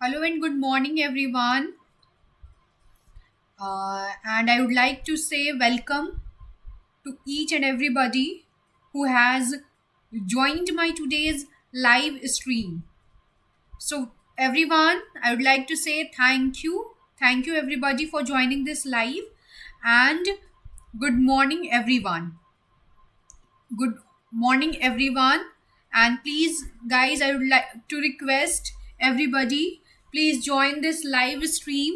Hello and good morning, everyone. And I would like to say welcome to each and everybody who has joined my today's live stream. So, everyone, I would like to say thank you. Thank you, everybody, for joining this live. And good morning, everyone. Good morning, everyone. And please, guys, I would like to request everybody, please join this live stream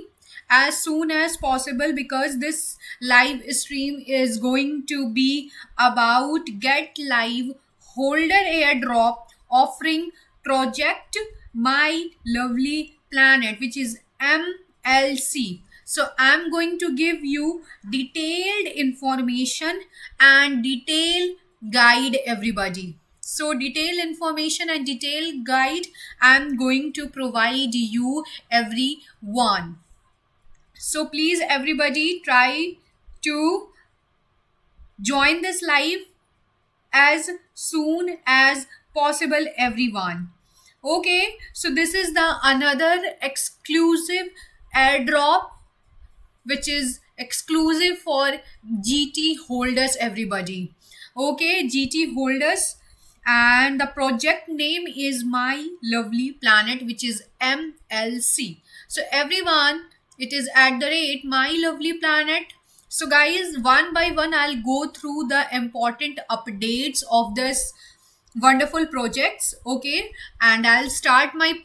as soon as possible because this live stream is going to be about Get Live Holder Airdrop offering Project My Lovely Planet, which is MLC. So I'm going to give you detailed information and detailed guide everybody. So detailed information and detailed guide I'm going to provide you everyone. So please everybody try to join this live as soon as possible everyone. Okay, so this is the another exclusive airdrop which is exclusive for GT holders everybody. Okay, GT holders, and the project name is My Lovely Planet, which is MLC. So everyone, it is at the rate My Lovely Planet. So guys, one by one I'll go through the important updates of this wonderful projects. Okay, and I'll start my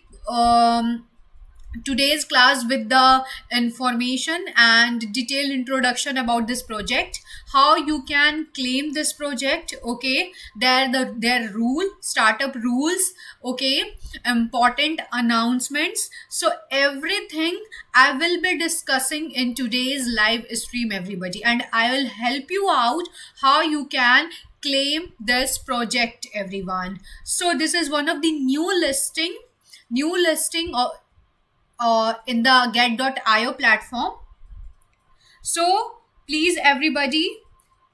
today's class with the information and detailed introduction about this project, how you can claim this project. Okay, their rule startup rules. Okay, important announcements. So everything I will be discussing in today's live stream everybody, and I will help you out how you can claim this project everyone. So this is one of the new listing in the get.io platform. So please everybody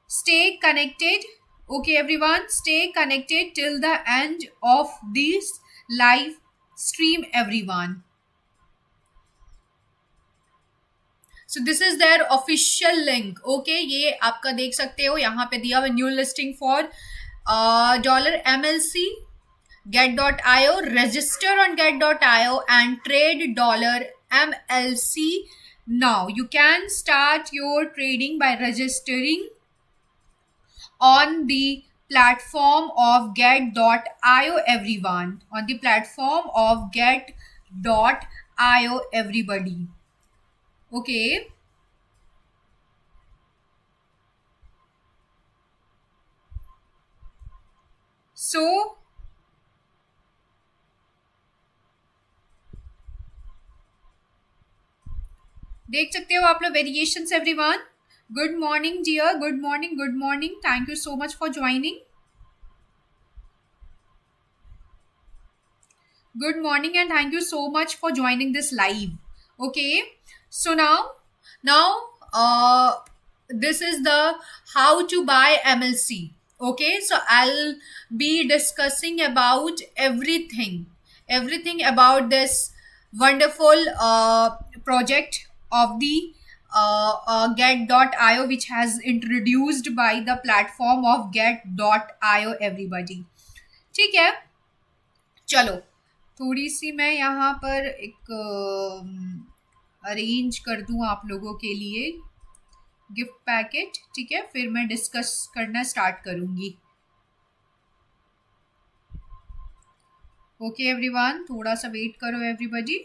stay connected. Okay everyone, stay connected till the end of this live stream everyone. So this is their official link. Okay, ये आपका देख सकते हो यहाँ पे दिया हुआ new listing for $MLC. Get.io, register on Get.io and trade $MLC now. You can start your trading by registering on the platform of Get.io everyone. On the platform of Get.io everybody. Okay. So देख सकते हो आप लोग variations everyone. Good morning dear, good morning, good morning. Thank you so much for joining. Good morning and thank you so much for joining this live. Okay, so now this is the how to buy MLC. Okay, so I'll be discussing about everything about this wonderful project of the get.io, which has introduced by the platform of get.io everybody. ठीक है, चलो थोड़ी सी मैं यहाँ पर एक arrange कर दूँ आप लोगों के लिए गिफ्ट पैकेट. ठीक है, फिर मैं डिस्कस करना स्टार्ट करूँगी. ओके एवरीवन, थोड़ा सा वेट करो एवरीबॉडी.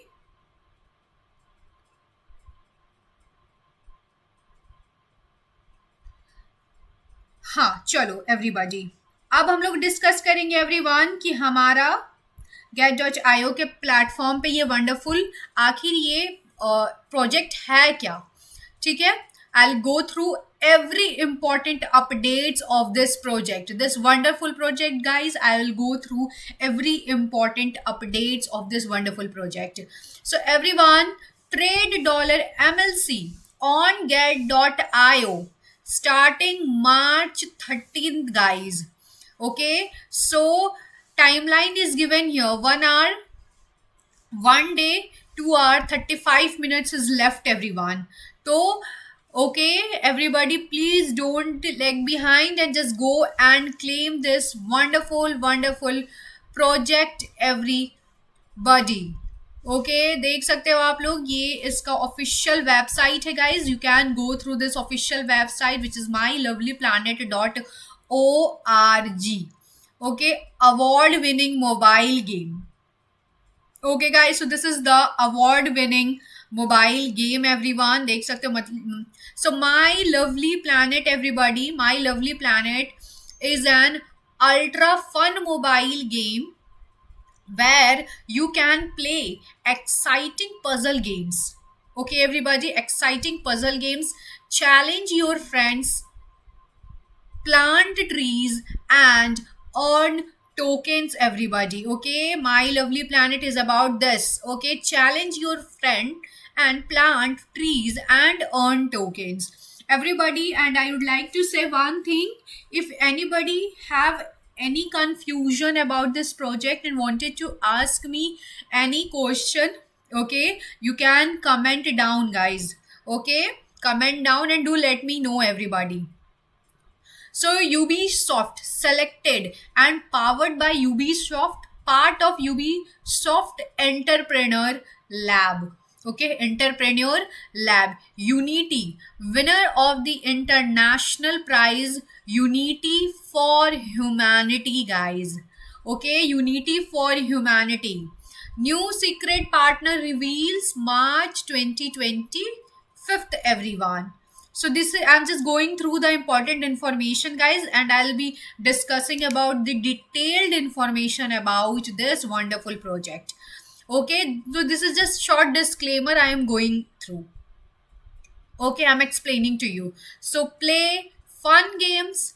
हाँ चलो एवरीबॉडी, अब हम लोग डिस्कस करेंगे एवरीवन कि हमारा get.io के प्लेटफॉर्म पे ये वंडरफुल आखिर ये प्रोजेक्ट है क्या. ठीक है, I'll go through every important updates of this project, this wonderful project guys. I will go through every important updates of this wonderful project. So everyone, trade $MLC on get.io starting March 13th guys. Okay, so timeline is given here: 1 hour, 1 day, 2 hour 35 minutes is left, everyone. So, okay, everybody, please don't lag behind and just go and claim this wonderful, wonderful project, everybody. Okay देख सकते हो आप लोग, ये इसका official website है guys. You can go through this official website which is my lovely planet dot ORG. Okay, award winning mobile game. Okay guys, so this is the award winning mobile game, everyone. देख सकते हो मतलब. So my lovely planet, everybody, my lovely planet is an ultra fun mobile game where you can play exciting puzzle games. Okay, everybody, exciting puzzle games. Challenge your friends, plant trees, and earn tokens, everybody. Okay, my lovely planet is about this. Okay, challenge your friend and plant trees and earn tokens, everybody. And I would like to say one thing: if anybody have any confusion about this project and wanted to ask me any question, okay, you can comment down, guys. Okay, comment down and do let me know, everybody. So Ubisoft selected and powered by Ubisoft, part of Ubisoft Entrepreneur Lab. Okay, Entrepreneur Lab. Unity, winner of the international prize Unity for Humanity, guys. Okay, Unity for Humanity. New secret partner reveals March 2025, everyone. So this is, I'm just going through the important information, guys, and I'll be discussing about the detailed information about this wonderful project. Okay, so this is just short disclaimer I am going through. Okay, I'm explaining to you. So play fun games,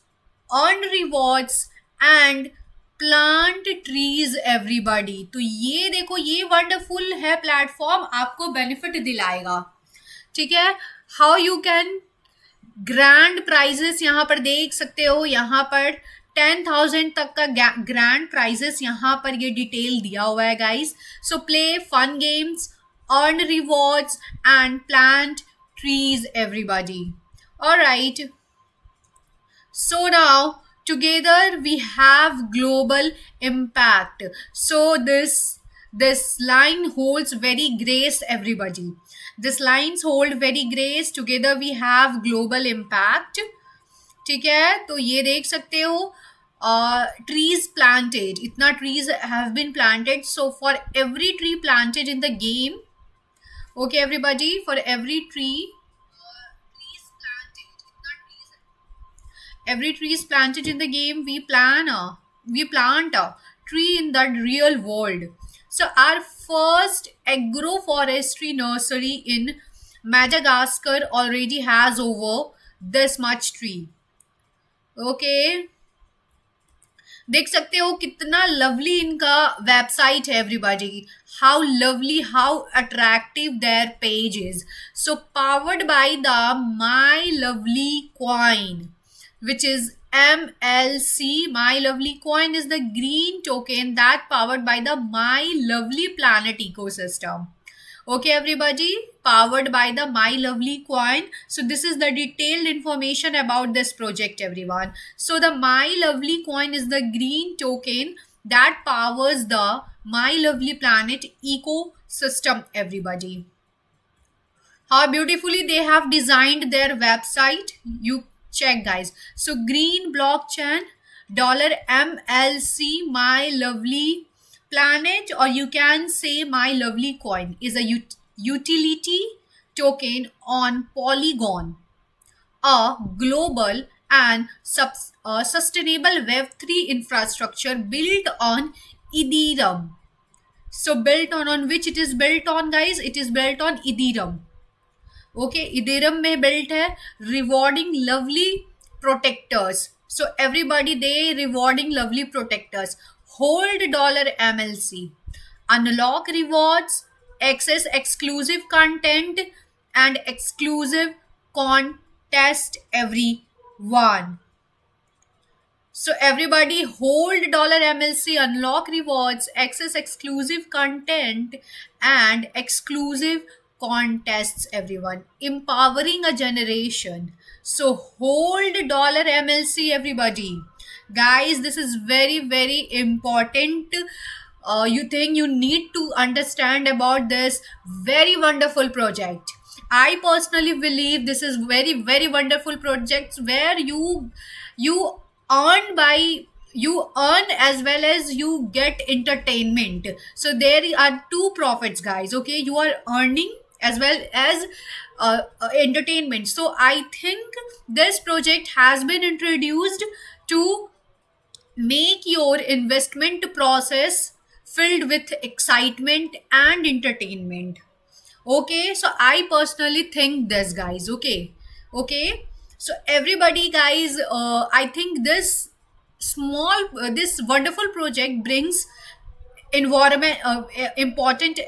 earn rewards, and plant trees, everybody. तो ये देखो, ये wonderful है platform, आपको benefit दिलाएगा. ठीक है, how you can grand prizes यहाँ पर देख सकते हो. यहाँ पर 10,000 तक का ग्रैंड प्राइजेस यहाँ पर ये डिटेल दिया हुआ है, guys. So play fun games, earn rewards, and plant trees, everybody. All right, so now together we have global impact. So this line holds very grace, everybody. This lines hold very grace. Together we have global impact. ठीक है, तो ये देख सकते हो, trees planted, इतना trees have been planted. So for every tree planted in the game, okay, everybody, for every tree, every tree is planted in the game, we plant a tree in the real world. So our first agroforestry nursery in Madagascar already has over this much tree. Okay, देख सकते हो कितना lovely इनका website है, everybody. How lovely, how attractive their page is. So powered by the my lovely coin, which is MLC. My Lovely Coin is the green token that powered by the My Lovely Planet ecosystem. Okay, everybody, powered by the My Lovely Coin. So this is the detailed information about this project, everyone. So the My Lovely Coin is the green token that powers the My Lovely Planet ecosystem, everybody. How beautifully they have designed their website. You check, guys. So green blockchain, $MLC, My Lovely Planet, or you can say My Lovely Coin, is a utility token on Polygon, a global and sustainable Web3 infrastructure built on Ethereum. So built on which it is built on, guys? It is built on Ethereum. Okay, Ethereum में built है. Rewarding lovely protectors. So everybody they rewarding lovely protectors. Hold $MLC, unlock rewards, access exclusive content and exclusive contest, everyone. So everybody hold dollar MLC, unlock rewards, access exclusive content and exclusive contests, everyone. Empowering a generation. So hold dollar MLC, everybody. Guys, this is very, very important. You think you need to understand about this very wonderful project. I personally believe this is very, very wonderful projects where you earn by you earn as well as you get entertainment. So there are two profits, guys. Okay, you are earning as well as entertainment. So I think this project has been introduced to make your investment process filled with excitement and entertainment. Okay, so I personally think this, guys. Okay, okay, so everybody, guys, I think this wonderful project brings environment important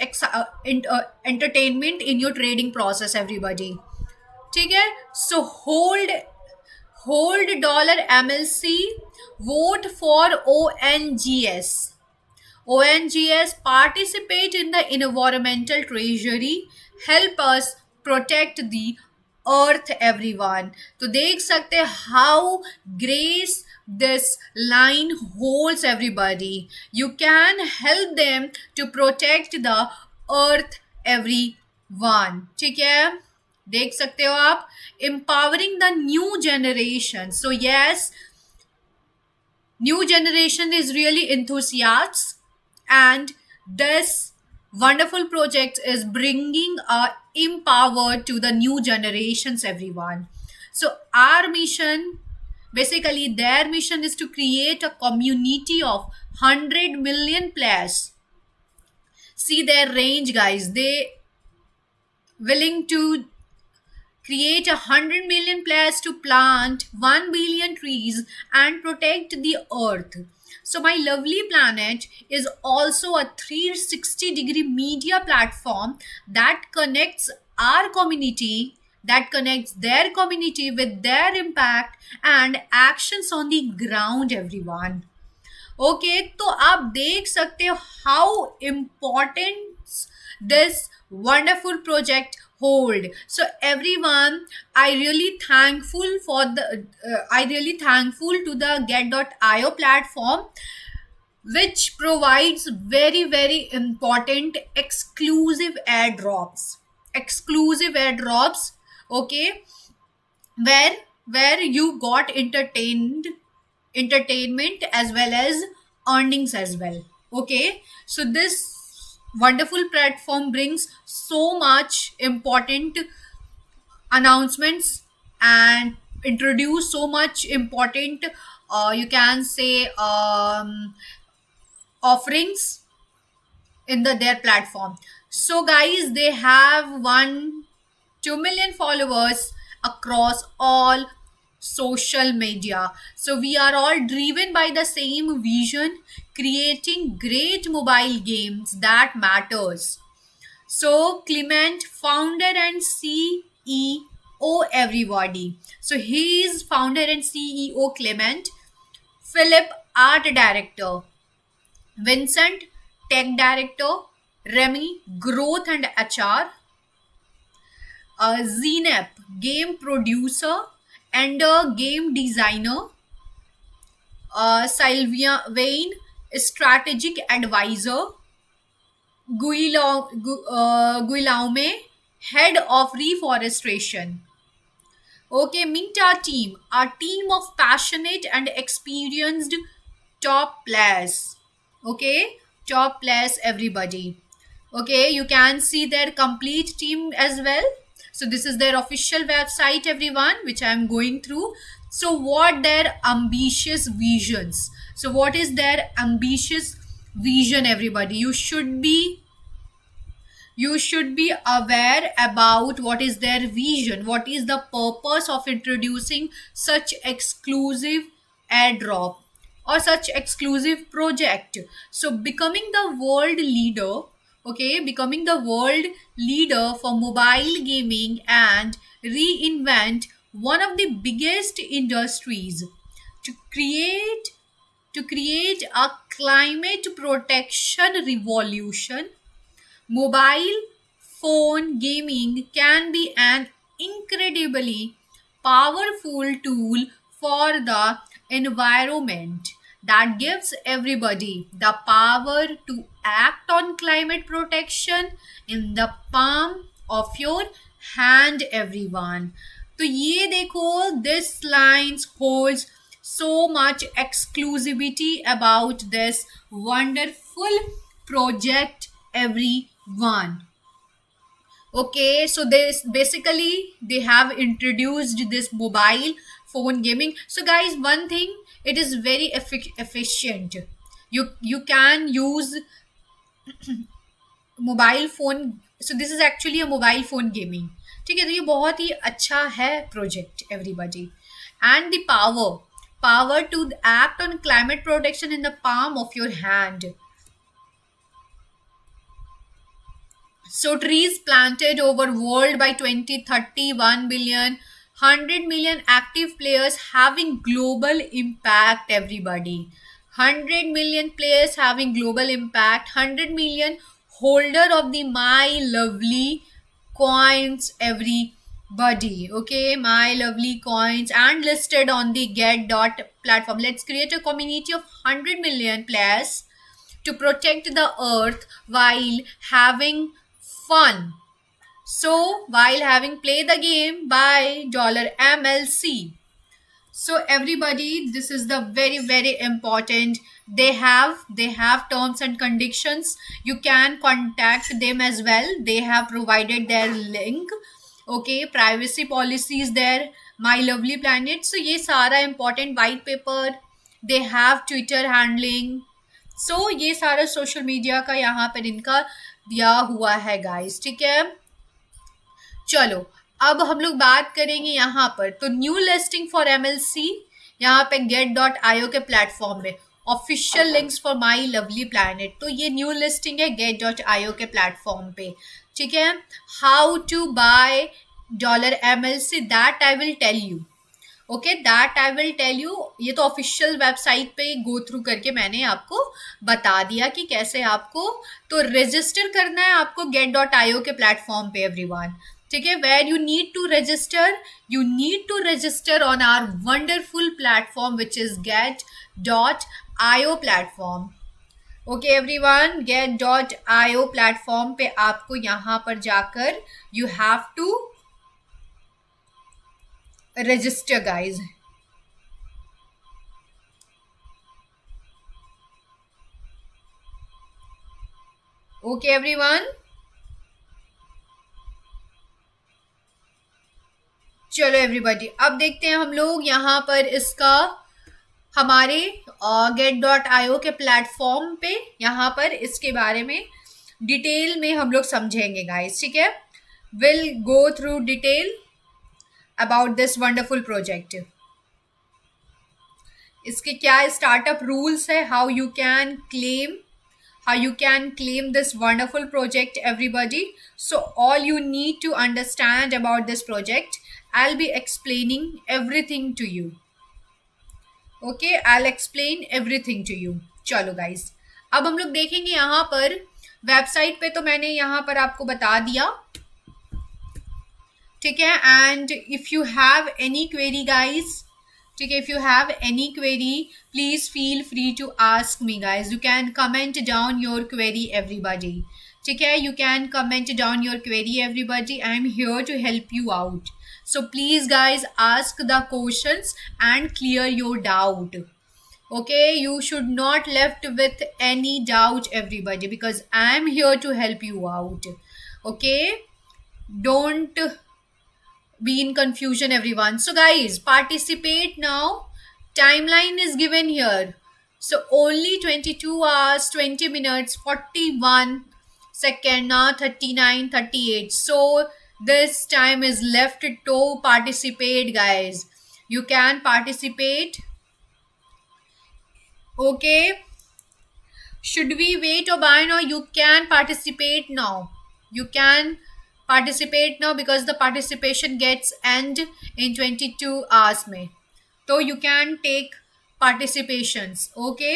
entertainment in your trading process, everybody. ठीक है, so hold dollar MLC, vote for ONGS. ONGS participate in the environmental treasury, help us protect the earth, everyone. तो देख सकते हैं how grace this line holds, everybody. You can help them to protect the earth, everyone. ठीक है, देख सकते हो आप. Empowering the new generation. So yes, new generation is really enthusiasts, and this wonderful project is bringing empower to the new generations, everyone. So our mission, basically their mission, is to create a community of 100 million players. See their range, guys. They willing to create 100 million players to plant 1 billion trees and protect the earth. So my lovely planet is also a 360-degree media platform that connects our community, that connects their community with their impact and actions on the ground, everyone. Okay, तो आप देख सकते हो how important this wonderful project hold. So everyone, I really thankful to the get.io platform, which provides very, very important exclusive airdrops. Okay, where you got entertainment as well as earnings as well. Okay, so this wonderful platform brings so much important announcements and introduce so much important you can say offerings in their platform. So guys, they have 2 million followers across all social media. So we are all driven by the same vision, creating great mobile games that matters. So Clement, founder and CEO, everybody. So he is founder and CEO Clement. Philip, art director. Vincent, tech director. Remy, growth and HR. Zenep, game producer and a game designer. Sylvia Wayne, strategic advisor. Guillaume, head of reforestation. Okay, meet our team of passionate and experienced top players. Okay, top players, everybody. Okay, you can see their complete team as well. So this is their official website, everyone, which I am going through. So what their ambitious visions? So what is their ambitious vision, everybody? You should be aware about what is their vision, what is the purpose of introducing such exclusive airdrop or such exclusive project. So becoming the world leader, okay, becoming the world leader for mobile gaming and reinvent one of the biggest industries to create a climate protection revolution. Mobile phone gaming can be an incredibly powerful tool for the environment that gives everybody the power to act on climate protection in the palm of your hand, everyone. तो ये देखो, this lines holds so much exclusivity about this wonderful project, everyone. Okay, so this basically they have introduced this mobile phone gaming. So guys, one thing, it is very efficient. You can use mobile phone. So this is actually a mobile phone gaming. ठीक है, तो ये बहुत ही अच्छा है project, everybody. And the power to act on climate protection in the palm of your hand. So trees planted over world by 2030, 1 billion, 100 million active players having global impact, everybody. 100 million players having global impact, 100 million holder of the My Lovely coins, everybody. Okay, My Lovely coins, and listed on the Get dot platform. Let's create a community of 100 million players to protect the earth while having fun. So while having play the game by $MLC. So everybody, this is the very important. They have terms and conditions. You can contact them as well. They have provided their link. Okay, privacy policies there. My Lovely Planet. So ये सारा important white paper. They have Twitter handling. So ये सारा social media का यहाँ पर इनका दिया हुआ है गाइस. ठीक है, चलो अब हम लोग बात करेंगे यहाँ पर. तो न्यू लिस्टिंग फॉर MLC यहाँ पे get.io के प्लेटफॉर्म में. Official links for my lovely planet. तो ये न्यू लिस्टिंग है get.io के प्लेटफॉर्म पे. ठीक है, how to buy $MLC, that I will tell you. Okay, that I will tell you. ये तो ऑफिशियल वेबसाइट पे गो थ्रू करके मैंने आपको बता दिया कि कैसे आपको तो रजिस्टर करना है आपको get.io के प्लेटफॉर्म पे, एवरीवन. ठीक है, where you need to register on our wonderful platform which is get.io platform. Okay everyone, get.io platform पे आपको यहाँ पर जाकर you have to register, guys. Okay everyone, चलो एवरीबॉडी, अब देखते हैं हम लोग यहाँ पर इसका हमारे get.io के प्लेटफॉर्म पे यहाँ पर इसके बारे में डिटेल में हम लोग समझेंगे गाइस. ठीक है, will go through detail about this wonderful project. इसके क्या स्टार्टअप रूल्स है, how you can claim this wonderful project, everybody. So all you need to understand about this project, I'll be explaining everything to you. Okay, I'll explain everything to you. चलो guys, अब हम लोग देखेंगे यहाँ पर website पे. तो मैंने यहाँ पर आपको बता दिया. ठीक है, and if you have any query guys, ठीक है, if you have any query please feel free to ask me guys. You can comment down your query, everybody. ठीक है, you can comment down your query, everybody. I am here to help you out. So please guys ask the questions and clear your doubt. Okay, you should not left with any doubt, everybody, because I am here to help you out. Okay, don't be in confusion, everyone. So guys, participate now. Timeline is given here. So only 22 hours 20 minutes 41 second, now 39 38. So this time is left to participate, guys. You can participate. Okay, should we wait or buy now? You can participate now. You can participate now because the participation gets end in 22 hours में. तो you can take participations. Okay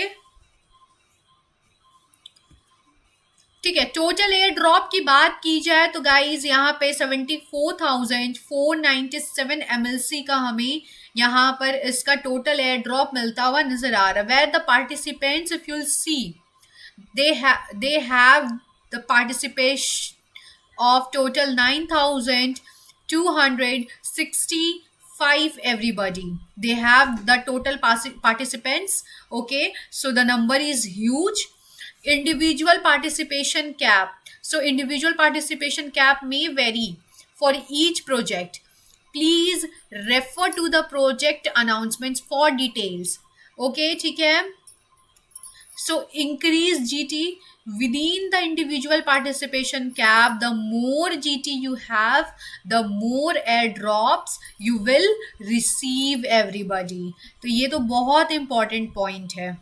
ठीक है, total air drop की बात की जाए तो guys यहाँ पे 74,497 का हमें यहाँ पर इसका टोटल एयर ड्रॉप मिलता हुआ नजर आ रहा है. Where the participants, if you'll see, they have the participation of total 9,265 everybody. They have the total participants. Okay, so the number is huge. Individual participation cap, so individual participation cap may vary for each project. Please refer to the project announcements for details. Okay, ठीक है. So increase GT within the individual participation cap. The more GT you have, the more airdrops you will receive everybody. तो ये तो बहुत important point है.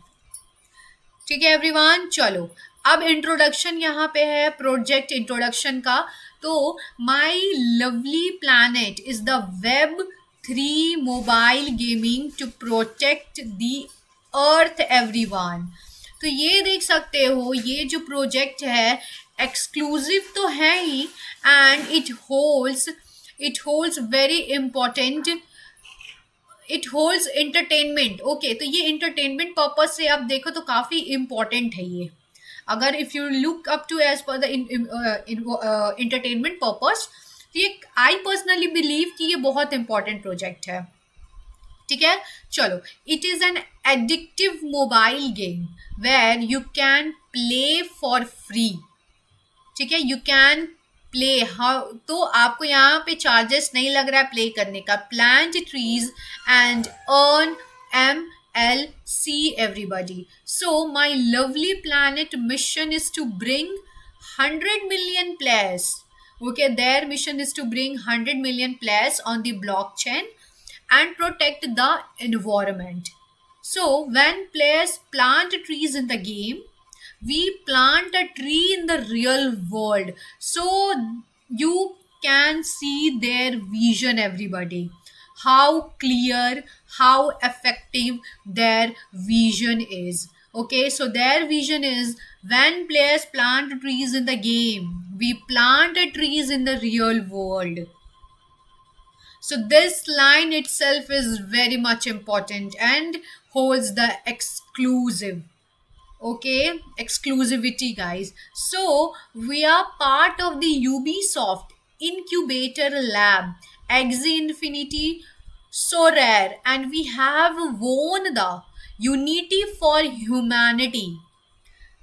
ठीक है everyone, चलो अब इंट्रोडक्शन यहाँ पे है प्रोजेक्ट इंट्रोडक्शन का. तो माई lovely planet is the Web3 mobile gaming to protect the earth everyone. तो ये देख सकते हो, ये जो प्रोजेक्ट है एक्सक्लूसिव तो है ही, and it holds very important, it holds entertainment. Okay, तो ये एंटरटेनमेंट पर्पज से आप देखो तो काफ़ी इम्पॉर्टेंट है ये. अगर if you look up to as per the entertainment purpose, तो ये आई पर्सनली बिलीव कि ये बहुत इंपॉर्टेंट प्रोजेक्ट है. ठीक है, चलो. It is an addictive mobile game where you can play for free. ठीक है, यू कैन प्ले. हाँ, तो आपको यहाँ पे चार्जेस नहीं लग रहा है प्ले करने का. Plant trees and earn MLC everybody. So my lovely planet mission is to bring 100 million players. Okay, their mission is to bring 100 million players on the blockchain and protect the environment. So when players plant trees in the game, we plant a tree in the real world. So you can see their vision everybody, how clear, how effective their vision is. Okay, so their vision is, when players plant trees in the game, we plant trees in the real world. So this line itself is very much important and holds the exclusive. Okay, exclusivity guys. So we are part of the Ubisoft incubator lab, Axie Infinity, so rare, and we have won the Unity for Humanity.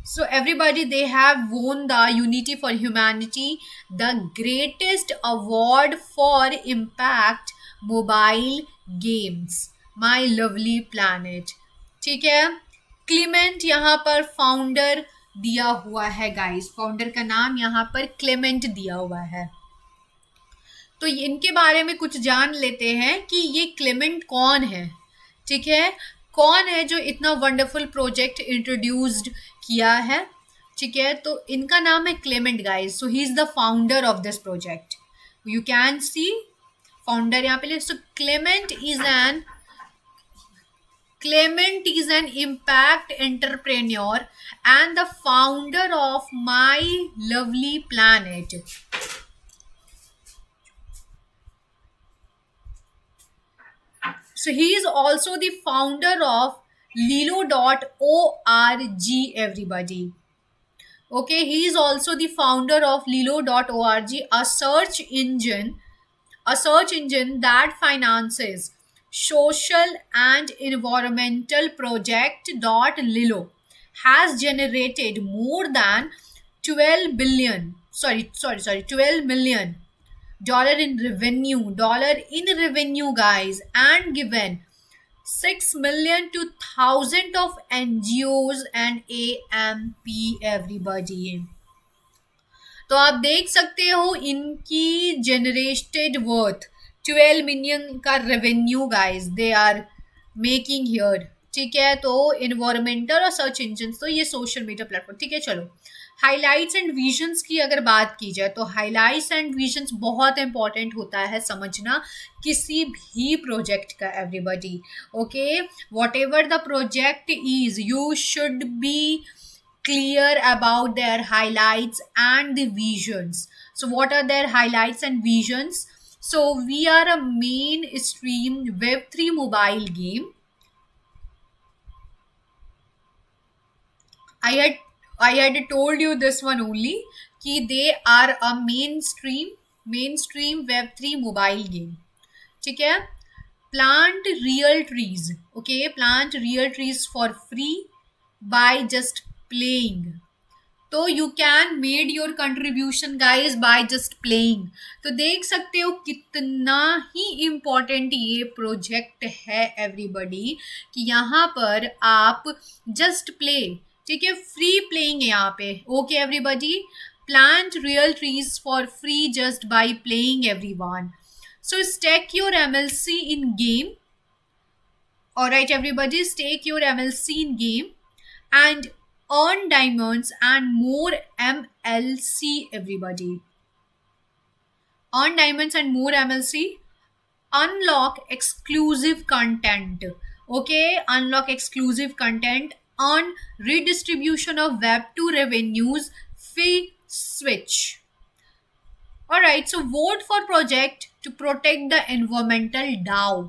So everybody, they have won the Unity for Humanity, the greatest award for impact mobile games. My lovely planet. ठीक है, Clement यहाँ पर founder दिया हुआ है guys. Founder का नाम यहाँ पर क्लेमेंट दिया हुआ है. तो इनके बारे में कुछ जान लेते हैं कि ये क्लेमेंट कौन है. ठीक है, कौन है जो इतना वंडरफुल प्रोजेक्ट इंट्रोड्यूस्ड किया है. ठीक है, तो इनका नाम है Clement guys. So he is the founder of this project. You can see founder यहाँ पे. सो Clement is an impact entrepreneur and the founder of My Lovely Planet. So he is also the founder of Lilo.org everybody. Okay, he is also the founder of Lilo.org, a search engine that finances social and environmental project. Lilo has generated more than 12 million dollar in revenue guys, and given 6 million to thousands of NGOs and AMP everybody. तो आप देख सकते हो इनकी generated worth 12 million का revenue guys they are making here. ठीक है, तो इन्वायरमेंटल और सर्च इंजन, तो ये सोशल मीडिया प्लेटफॉर्म. ठीक है, चलो हाइलाइट्स एंड विजन्स की अगर बात की जाए तो हाइलाइट्स एंड विजन्स बहुत इंपॉर्टेंट होता है समझना किसी भी प्रोजेक्ट का, everybody. Okay, what ever the project is, you should be clear about their highlights and the visions. So what are their highlights and visions? So we are a mainstream web3 mobile game. I had told you this one only कि they are a mainstream web3 mobile game. ठीक है, plant real trees. Okay, plant real trees for free by just playing. तो you can made your contribution guys by just playing. तो देख सकते हो कितना ही important ये प्रोजेक्ट है एवरीबॉडी, कि यहाँ पर आप जस्ट प्ले, ठीक है, फ्री प्लेइंग है यहाँ पे। Okay everybody, plant real trees for free just by playing everyone. So stake your MLC in game. Alright everybody, stake your MLC in game and earn diamonds and more MLC everybody. Earn diamonds and more MLC. Unlock exclusive content. Okay, unlock exclusive content. Earn redistribution of Web2 revenues. Fee switch. Alright, so vote for project to protect the environmental DAO.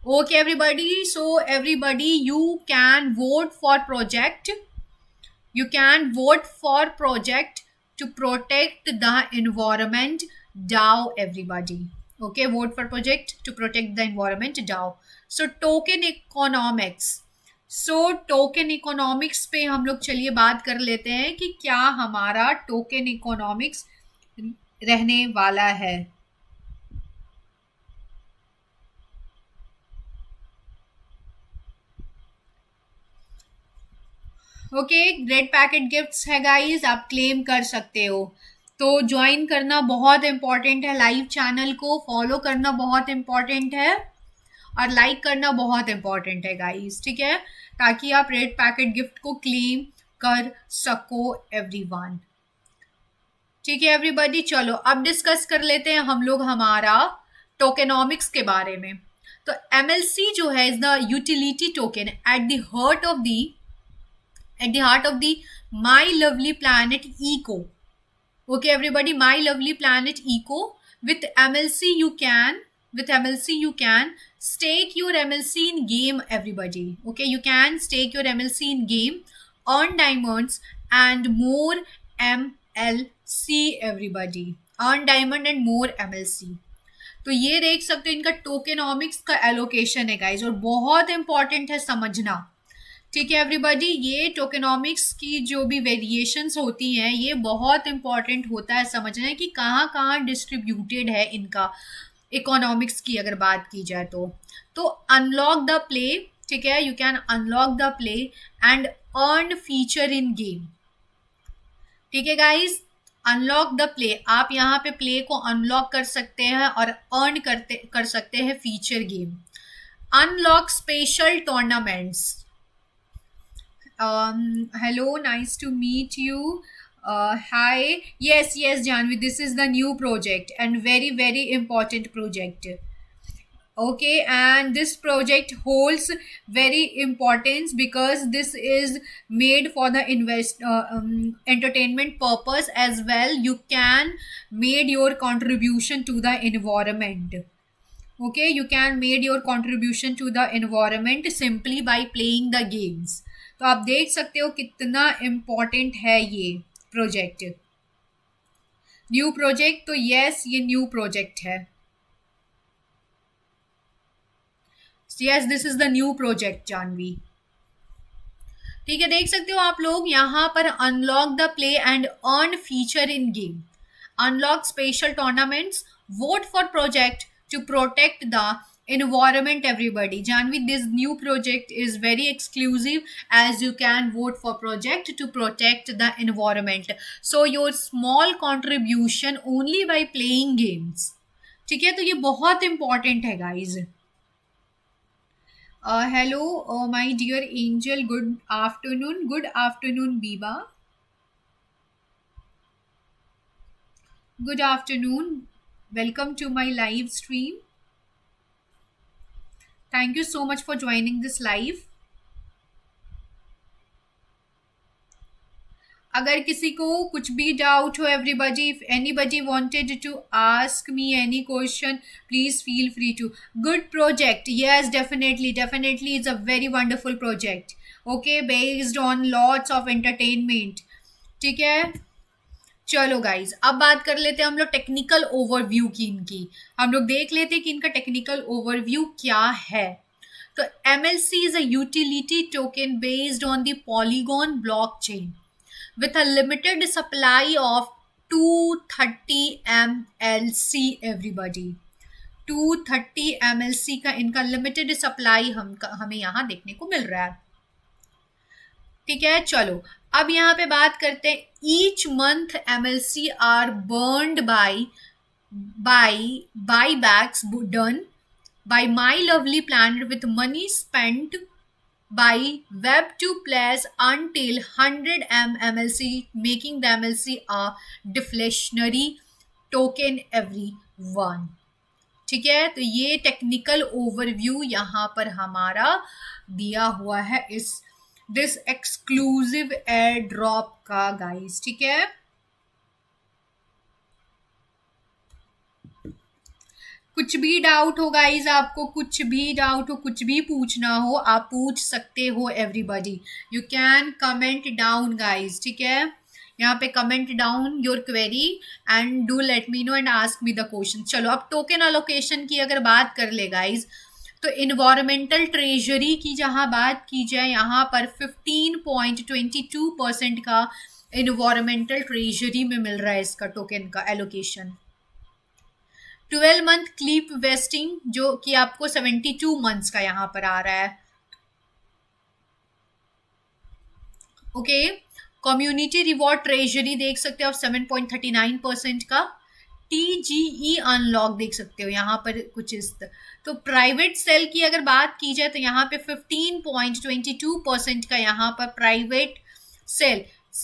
Okay everybody, so everybody, you can vote for project, you can vote for project to protect the environment DAO everybody. Okay, vote for project to protect the environment DAO. So token economics, so token economics पे हम लोग चलिए बात कर लेते हैं कि क्या हमारा token economics रहने वाला है। ओके, ग्रेट पैकेट गिफ्ट्स है गाइस, आप क्लेम कर सकते हो। तो ज्वाइन करना बहुत इंपॉर्टेंट है, लाइव चैनल को फॉलो करना बहुत इंपॉर्टेंट है और लाइक करना बहुत इंपॉर्टेंट है गाइस, ठीक है, ताकि आप रेड पैकेट गिफ्ट को क्लेम कर सको एवरीवन। ठीक है एवरीबॉडी, चलो अब डिस्कस कर लेते हैं हम लोग हमारा टोकेनॉमिक्स के बारे में। तो एमएलसी जो है is the utility token at the heart of the My Lovely Planet Eco. Okay everybody, My Lovely Planet Eco. With MLC you can stake your MLC in game everybody. Okay, you can stake your MLC in game, earn diamonds and more MLC everybody. Earn diamond and more MLC. तो ये देख सकते हो इनका टोकेनॉमिक्स का allocation है guys, और बहुत इंपॉर्टेंट है समझना। ठीक है एवरीबॉडी, ये टोकेनॉमिक्स की जो भी वेरिएशंस होती हैं ये बहुत इंपॉर्टेंट होता है समझना कि कहाँ कहाँ डिस्ट्रीब्यूटेड है इनका, इकोनॉमिक्स की अगर बात की जाए तो अनलॉक द प्ले, ठीक है, you can unlock the play and earn feature in game. ठीक है गाइज, अनलॉक द प्ले, आप यहाँ पे प्ले को अनलॉक कर सकते हैं और अर्न कर सकते हैं feature game. Unlock special tournaments. Hello, nice to meet you. Hi, yes, Janvi, this is the new project and very important project. Okay, and this project holds very importance because this is made for the entertainment purpose as well. You can made your contribution to the environment. Okay, you can made your contribution to the environment simply by playing the games. तो आप देख सकते हो कितना important है ये project. New project, तो yes ये न्यू प्रोजेक्ट है। Yes, this is the new project Janvi. ठीक है, देख सकते हो आप लोग यहाँ पर unlock the play and earn feature in game, unlock special tournaments, vote for project to protect the environment everybody. Janvi, this new project is very exclusive as you can vote for project to protect the environment. So your small contribution only by playing games. ठीक है, तो ये बहुत important है guys. Hello my dear angel, good afternoon Biba. Good afternoon. Welcome to my live stream. Thank you so much for joining this live. अगर किसी को कुछ भी डाउट हो, everybody, if anybody wanted to ask me any question, please feel free to. Good project, yes, definitely it's a very wonderful project. Okay, based on lots of entertainment. ठीक है, चलो guys, अब बात कर लेते हैं हम लोग टेक्निकल ओवरव्यू की. इनकी हम लोग देख लेते हैं कि इनका टेक्निकल ओवरव्यू क्या है. तो MLC is a utility token based on the Polygon blockchain with a limited supply of 230 MLC. everybody, 230 MLC का इनका लिमिटेड सप्लाई हमें यहाँ देखने को मिल रहा है. ठीक है, चलो अब यहाँ पे बात करते हैं. Each month MLC are burned by buybacks done by my lovely planet with money spent by Web2 players until 100 MLC, making the MLC a deflationary token everyone. ठीक है, तो ये टेक्निकल ओवरव्यू यहाँ पर हमारा दिया हुआ है इस दिस एक्सक्लूसिव एयर ड्रॉप का गाइस. ठीक है, कुछ भी डाउट हो गाइज, आपको कुछ भी डाउट हो, कुछ भी पूछना हो, आप पूछ सकते हो. Everybody, you can comment down guys. ठीक है, यहाँ पे comment down your query and do let me know and ask me the question. चलो अब टोकन अलोकेशन की अगर बात कर ले गाइज, तो इन्वायरमेंटल ट्रेजरी की जहाँ बात की जाए, यहाँ पर 15.22% का इन्वायरमेंटल ट्रेजरी में मिल रहा है इसका टोकन का एलोकेशन. 12 मंथ क्लीप वेस्टिंग जो कि आपको 72 मंथ्स का यहाँ पर आ रहा है. ओके, कम्युनिटी रिवॉर्ड ट्रेजरी देख सकते हो आप 7.39% का. TGE अनलॉक देख सकते हो यहाँ पर कुछ इस. तो प्राइवेट सेल की अगर बात की जाए तो यहाँ पे 15.22% का यहाँ पर प्राइवेट सेल.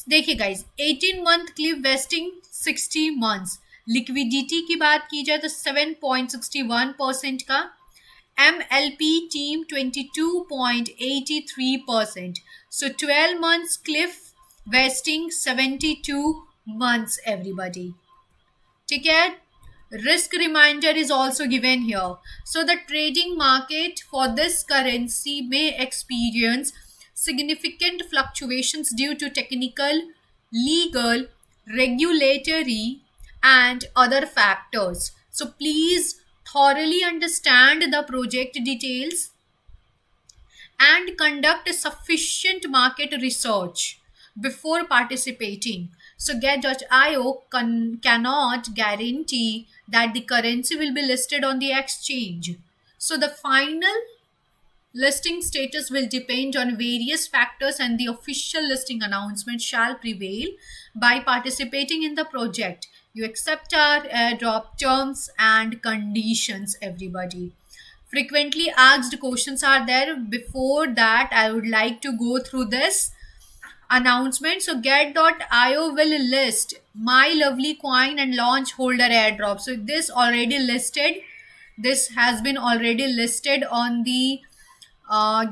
देखिए guys, 18 month clip wasting 60 months. Liquidity की बात की जाए तो 7.61% का. MLP team 22.83%. सो 12 months cliff vesting 72 months everybody. ठीक है, risk reminder is also given here. So the trading market for this currency may experience significant fluctuations due to technical, legal, regulatory and other factors. So please thoroughly understand the project details and conduct sufficient market research before participating. So Get.io cannot guarantee that the currency will be listed on the exchange. So the final listing status will depend on various factors and the official listing announcement shall prevail. By participating in the project, you accept our airdrop terms and conditions. Everybody, frequently asked questions are there. Before that, I would like to go through this announcement. So Get.io will list my lovely coin and launch holder airdrop. So this already listed, this has been already listed on the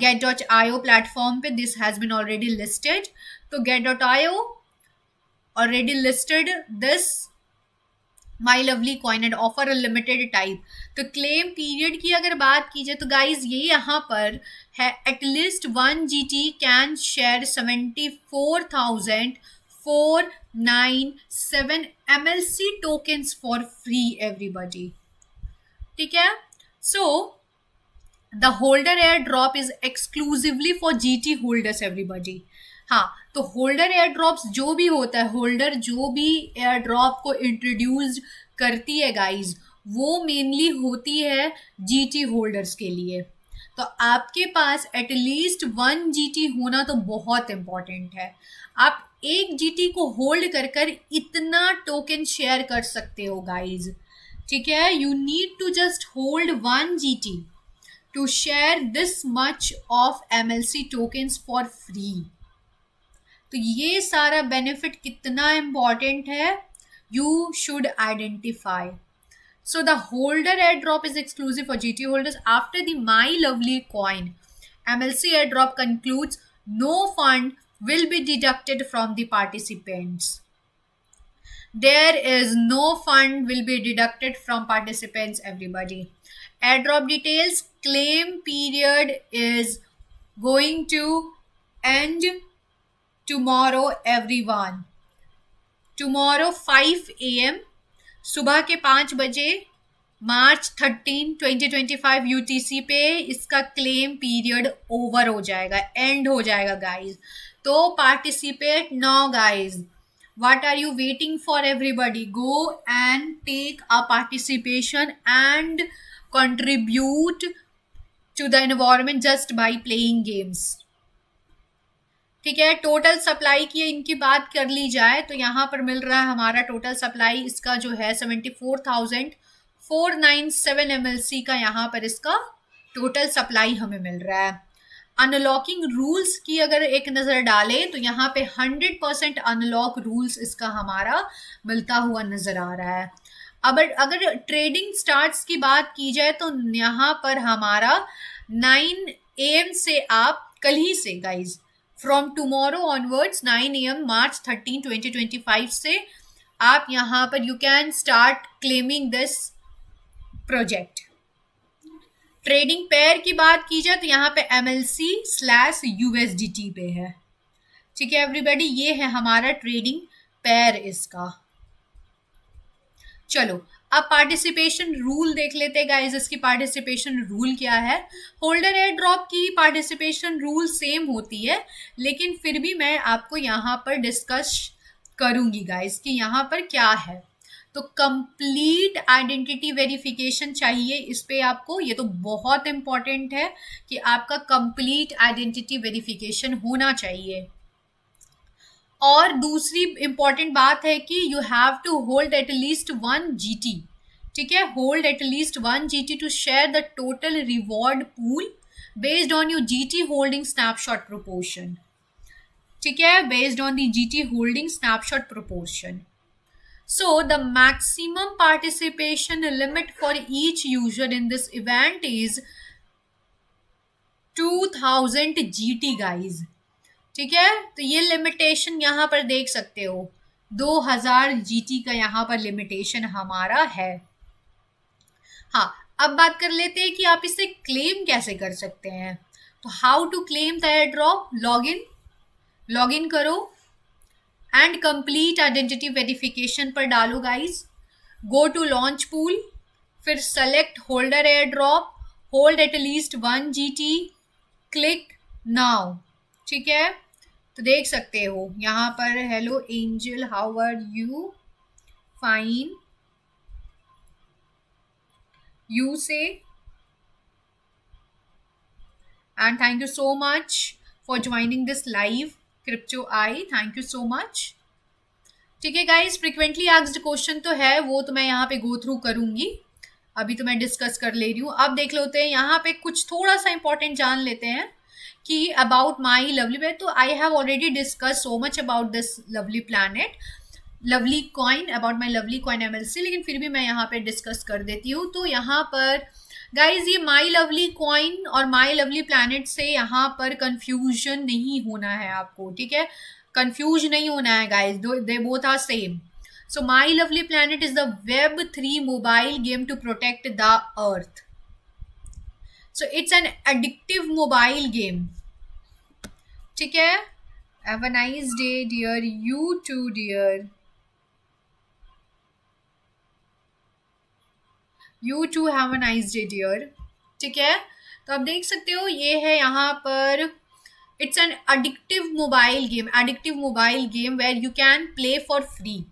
Get.io platform पे. This has been already listed. तो Get.io already listed this my lovely coin and offer a limited type. तो claim period की अगर बात की जाए तो guys ये यहाँ पर है, at least 1 GT can share 74,497 MLC tokens for free. Everybody, ठीक है. So the holder air drop is exclusively for GT holders. Everybody, हाँ, तो होल्डर एयर ड्रॉप्स जो भी होता है, होल्डर जो भी एयर ड्रॉप को इंट्रोड्यूस करती है गाइज, वो मेनली होती है GT होल्डर्स के लिए. तो आपके पास एटलीस्ट 1 GT होना तो बहुत इंपॉर्टेंट है. आप एक GT को होल्ड कर कर इतना टोकन शेयर कर सकते हो गाइज. ठीक है, you need to just hold 1 GT to share this much of MLC tokens for free. तो ये सारा बेनिफिट कितना इम्पॉर्टेंट है, you should identify. So the holder airdrop is exclusive for GT holders. After the My Lovely coin MLC airdrop concludes, no fund will be deducted from the participants. There is no fund will be deducted from participants, everybody. Airdrop details: claim period is going to end tomorrow, everyone. Tomorrow 5 a.m. सुबह के 5 बजे March 13, 2025 UTC पे इसका claim period over हो जाएगा, and हो जाएगा guys. तो participate now guys. What are you waiting for, everybody? Go and take a participation and contribute to the environment just by playing games. ठीक है. टोटल सप्लाई की इनकी बात कर ली जाए तो यहाँ पर मिल रहा है हमारा टोटल सप्लाई इसका जो है 74,497 MLC का यहाँ पर इसका टोटल सप्लाई हमें मिल रहा है. अनलॉकिंग रूल्स की अगर एक नज़र डालें तो यहाँ पे 100% अनलॉक रूल्स इसका हमारा मिलता हुआ नज़र आ रहा है. अब अगर ट्रेडिंग स्टार्ट्स की बात की जाए तो यहाँ पर हमारा 9 AM से, आप कल ही से guys, from tomorrow onwards 9 AM March 13, 2025 से आप यहाँ पर you can start claiming this project. Trading pair की बात की जाए तो यहाँ पे MLC/USDT पे है. ठीक है एवरीबॉडी, ये है हमारा ट्रेडिंग पेयर इसका. चलो अब पार्टिसिपेशन रूल देख लेते हैं गाइस. इसकी पार्टिसिपेशन रूल क्या है? होल्डर एयर ड्रॉप की पार्टिसिपेशन रूल सेम होती है, लेकिन फिर भी मैं आपको यहाँ पर डिस्कस करूँगी गाइस कि यहाँ पर क्या है. तो कंप्लीट आइडेंटिटी वेरिफिकेशन चाहिए इस पे आपको. ये तो बहुत इंपॉर्टेंट है कि आपका कंप्लीट आइडेंटिटी वेरिफिकेशन होना चाहिए. और दूसरी इंपॉर्टेंट बात है कि you have to hold at least 1 GT. ठीक है, hold at least 1 GT to share the total reward pool based on your GT holding snapshot proportion. ठीक है, based on the GT holding snapshot proportion. So the maximum participation limit for each user in this event is 2000 GT guys. ठीक है, तो ये limitation यहाँ पर देख सकते हो, 2000 GT का यहाँ पर लिमिटेशन हमारा है. हाँ, अब बात कर लेते हैं कि आप इसे क्लेम कैसे कर सकते हैं. तो how to claim the air drop? Log in करो एंड कंप्लीट आइडेंटिटी वेरिफिकेशन पर डालो guys. Go to launch pool, फिर select holder air drop, hold at least 1 GT, click now. ठीक है, तो देख सकते हो यहाँ पर hello Angel, how are you? Fine, you say, and thank you so much for joining this live crypto AI. Thank you so much. ठीक है गाइज, फ्रिक्वेंटली आस्क्ड क्वेश्चन तो है, वो तो मैं यहाँ पे गो थ्रू करूंगी, अभी तो मैं डिस्कस कर ले रही हूँ. अब देख लेते हैं यहाँ पे कुछ थोड़ा सा इंपॉर्टेंट जान लेते हैं कि अबाउट माई लवली पे. तो आई have already discuss so much about this lovely planet, lovely coin, about my lovely coin MLC, लेकिन फिर भी मैं यहाँ पे डिस्कस कर देती हूँ. तो यहाँ पर गाइज ये माई लवली कॉइन और माई लवली प्लैनेट से यहाँ पर कंफ्यूजन नहीं होना है आपको. ठीक है, कंफ्यूज नहीं होना है guys, they both are same. So my lovely planet is the Web3 mobile game to protect the earth. So it's an addictive mobile game. ठीक है, have a nice day dear, you too dear, you too have a nice day dear. ठीक है, तो आप देख सकते हो ये है यहाँ पर, it's an addictive mobile game where you can play for free.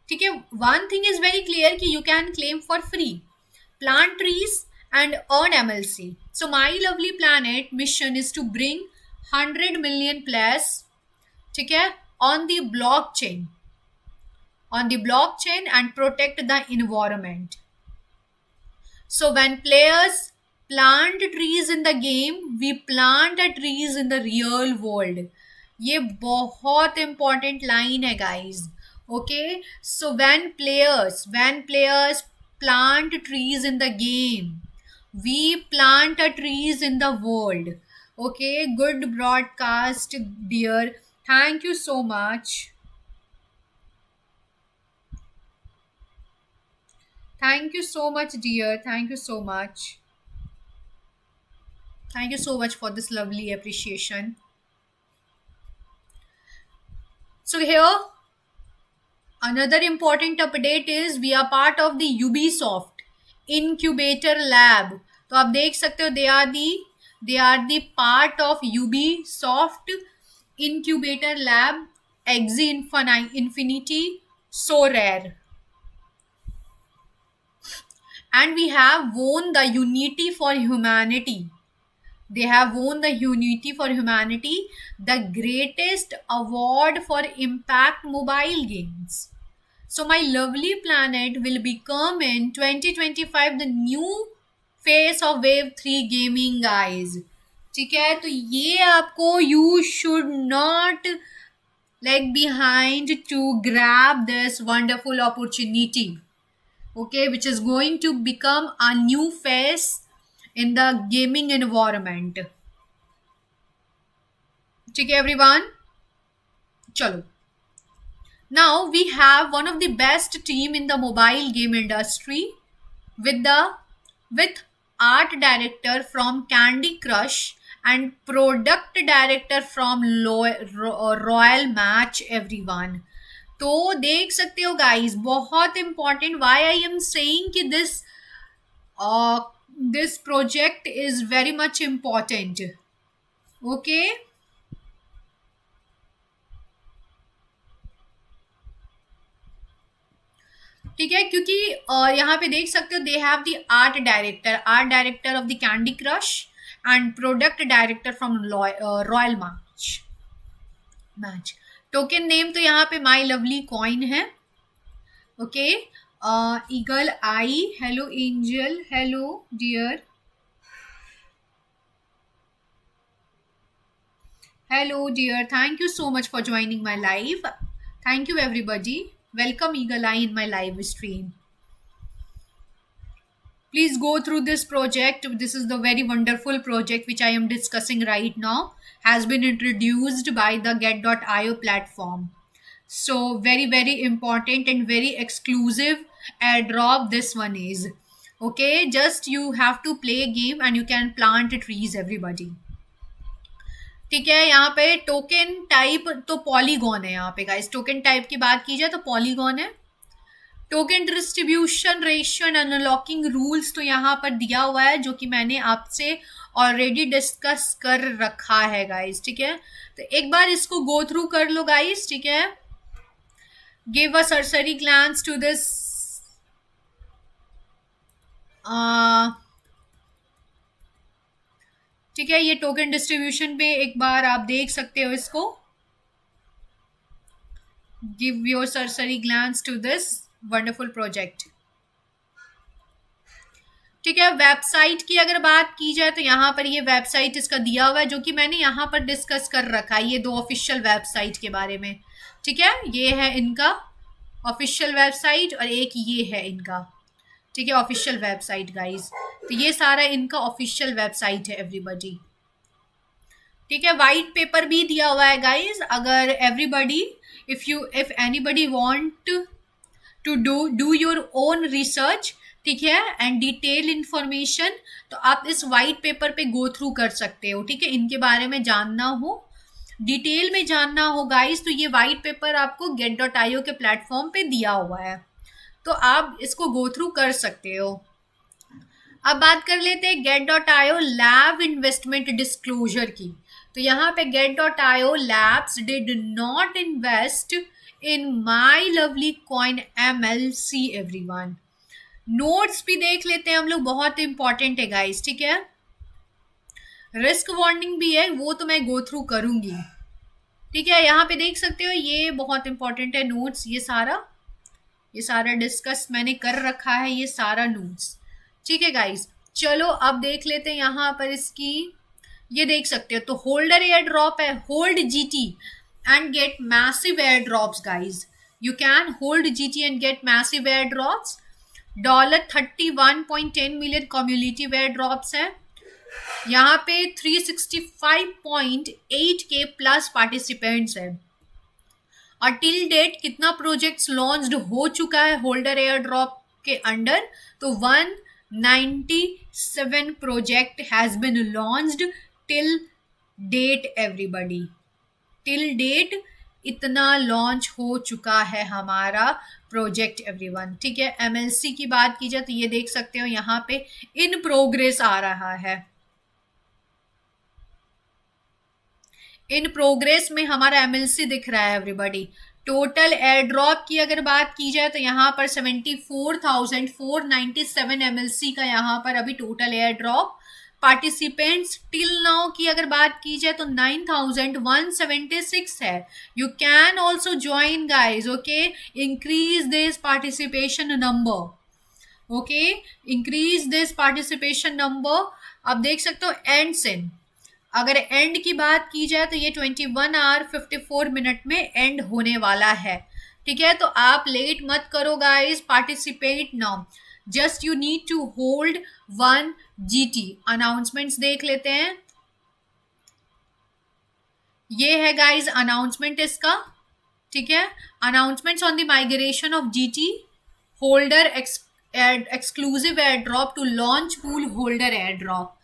ठीक है, one thing is very clear कि you can claim for free, plant trees and earn MLC. So my lovely planet mission is to bring 100 million plus, ठीक है, on the blockchain and protect the environment. So when players plant trees in the game, we plant the trees in the real world. ये बहुत important line है guys, Okay, so when players plant trees in the game, we plant a trees in the world. Okay, good broadcast, dear. Thank you so much. Thank you so much, dear. Thank you so much. Thank you so much for this lovely appreciation. So here, another important update is we are part of the Ubisoft Incubator Lab. तो आप देख सकते हो they are the part of Ubisoft Incubator Lab. Infinity, so rare. And we have won the Unity for Humanity. They have won the Unity for Humanity, the greatest award for impact mobile games. So my lovely planet will become in 2025 the new face of Wave 3 gaming, guys. ठीक है, तो ये आपको you should not lag behind to grab this wonderful opportunity. Okay, which is going to become a new face in the gaming environment. ठीक है everyone, चलो. Now we have one of the best team in the mobile game industry with art director from Candy Crush and product director from Royal Match, everyone. तो देख सकते हो guys, बहुत important. Why I am saying कि this project is very much important. Okay, ठीक है, क्योंकि यहाँ पे देख सकते हो they have the art director of the Candy Crush and product director from Royal Match. Token name तो यहाँ पे माई लवली कॉइन है. Okay, eagle eye, hello Angel, hello dear, hello dear, thank you so much for joining my live. Thank you everybody. Welcome Eagle Eye in my live stream. Please go through this project. This is the very wonderful project which I am discussing right now. Has been introduced by the get.io platform. So very, very important and very exclusive airdrop this one is. Okay, just you have to play a game and you can plant trees, everybody. ठीक है, यहाँ पे token type तो polygon है. यहाँ पे guys token type की बात की जाए तो पॉलीगॉन है. Token distribution ratio and unlocking rules तो यहाँ पर दिया हुआ है, जो कि मैंने आपसे ऑलरेडी डिस्कस कर रखा है गाइस. ठीक है, तो एक बार इसको गो थ्रू कर लो गाइस. ठीक है, गिव अ सरसरी ग्लांस टू दिस. ठीक है, ये टोकन डिस्ट्रीब्यूशन पे एक बार आप देख सकते हो इसको. गिव योर सरसरी glance to this wonderful project. ठीक है, वेबसाइट की अगर बात की जाए तो यहाँ पर ये वेबसाइट इसका दिया हुआ है, जो कि मैंने यहाँ पर डिस्कस कर रखा है ये दो ऑफिशियल वेबसाइट के बारे में. ठीक है, ये है इनका ऑफिशियल वेबसाइट और एक ये है इनका. ठीक है, ऑफिशियल वेबसाइट गाइज. तो ये सारा इनका ऑफिशियल वेबसाइट है एवरीबॉडी. ठीक है, वाइट पेपर भी दिया हुआ है गाइज. अगर everybody if anybody want to do your own research, ठीक है, एंड डिटेल इंफॉर्मेशन, तो आप इस वाइट पेपर पे गो थ्रू कर सकते हो. ठीक है, इनके बारे में जानना हो, डिटेल में जानना हो गाइज, तो ये वाइट पेपर आपको get.io के प्लेटफॉर्म पे दिया हुआ है, तो आप इसको गो थ्रू कर सकते हो. अब बात कर लेते हैं get.io लैब इन्वेस्टमेंट डिस्क्लोजर की. तो यहाँ पे get.io labs did not invest in my lovely coin MLC, everyone. Notes भी देख लेते हैं हम लोग, बहुत इंपॉर्टेंट है गाइस. ठीक है, रिस्क वार्निंग भी है, वो तो मैं गो थ्रू करूंगी. ठीक है, यहाँ पे देख सकते हो ये बहुत इंपॉर्टेंट है नोट्स. ये सारा डिस्कस मैंने कर रखा है, ये सारा नोट्स. ठीक है गाइस, चलो अब देख लेते हैं यहाँ पर इसकी. ये देख सकते हो, तो होल्डर एयर ड्रॉप है, hold GT and get massive air drops guys. You can hold GT and get massive airdrops. $31.10 million cumulative airdrops है. यहाँ पे 365.8K प्लस पार्टिसिपेंट्स है. और टिल डेट कितना प्रोजेक्ट्स लॉन्च्ड हो चुका है होल्डर एयर ड्रॉप के अंडर? तो 197 project has been launched till date. Everybody, till date इतना लॉन्च हो चुका है हमारा प्रोजेक्ट एवरीवन. ठीक है, एमएलसी की बात की जाए तो ये देख सकते हो यहाँ पे इन प्रोग्रेस आ रहा है. इन प्रोग्रेस में हमारा एमएलसी दिख रहा है एवरीबडी. टोटल एयर ड्रॉप की अगर बात की जाए तो यहाँ पर 74,497 एमएलसी का यहाँ पर अभी total air drop. Participants till now की अगर बात की जाए तो 9,176 है. You can also join guys. Okay, increase this participation number. Okay, increase this participation number. अब देख सकते हो एंड सिन. अगर एंड की बात की जाए तो ये 21 आवर 54 मिनट में एंड होने वाला है. ठीक है, तो आप लेट मत करो guys, participate now. Just you need to hold 1 GT. Announcements देख लेते हैं. ये है गाइस अनाउंसमेंट इसका. ठीक है, announcements on the migration of GT holder exclusive air drop to launch pool holder air drop.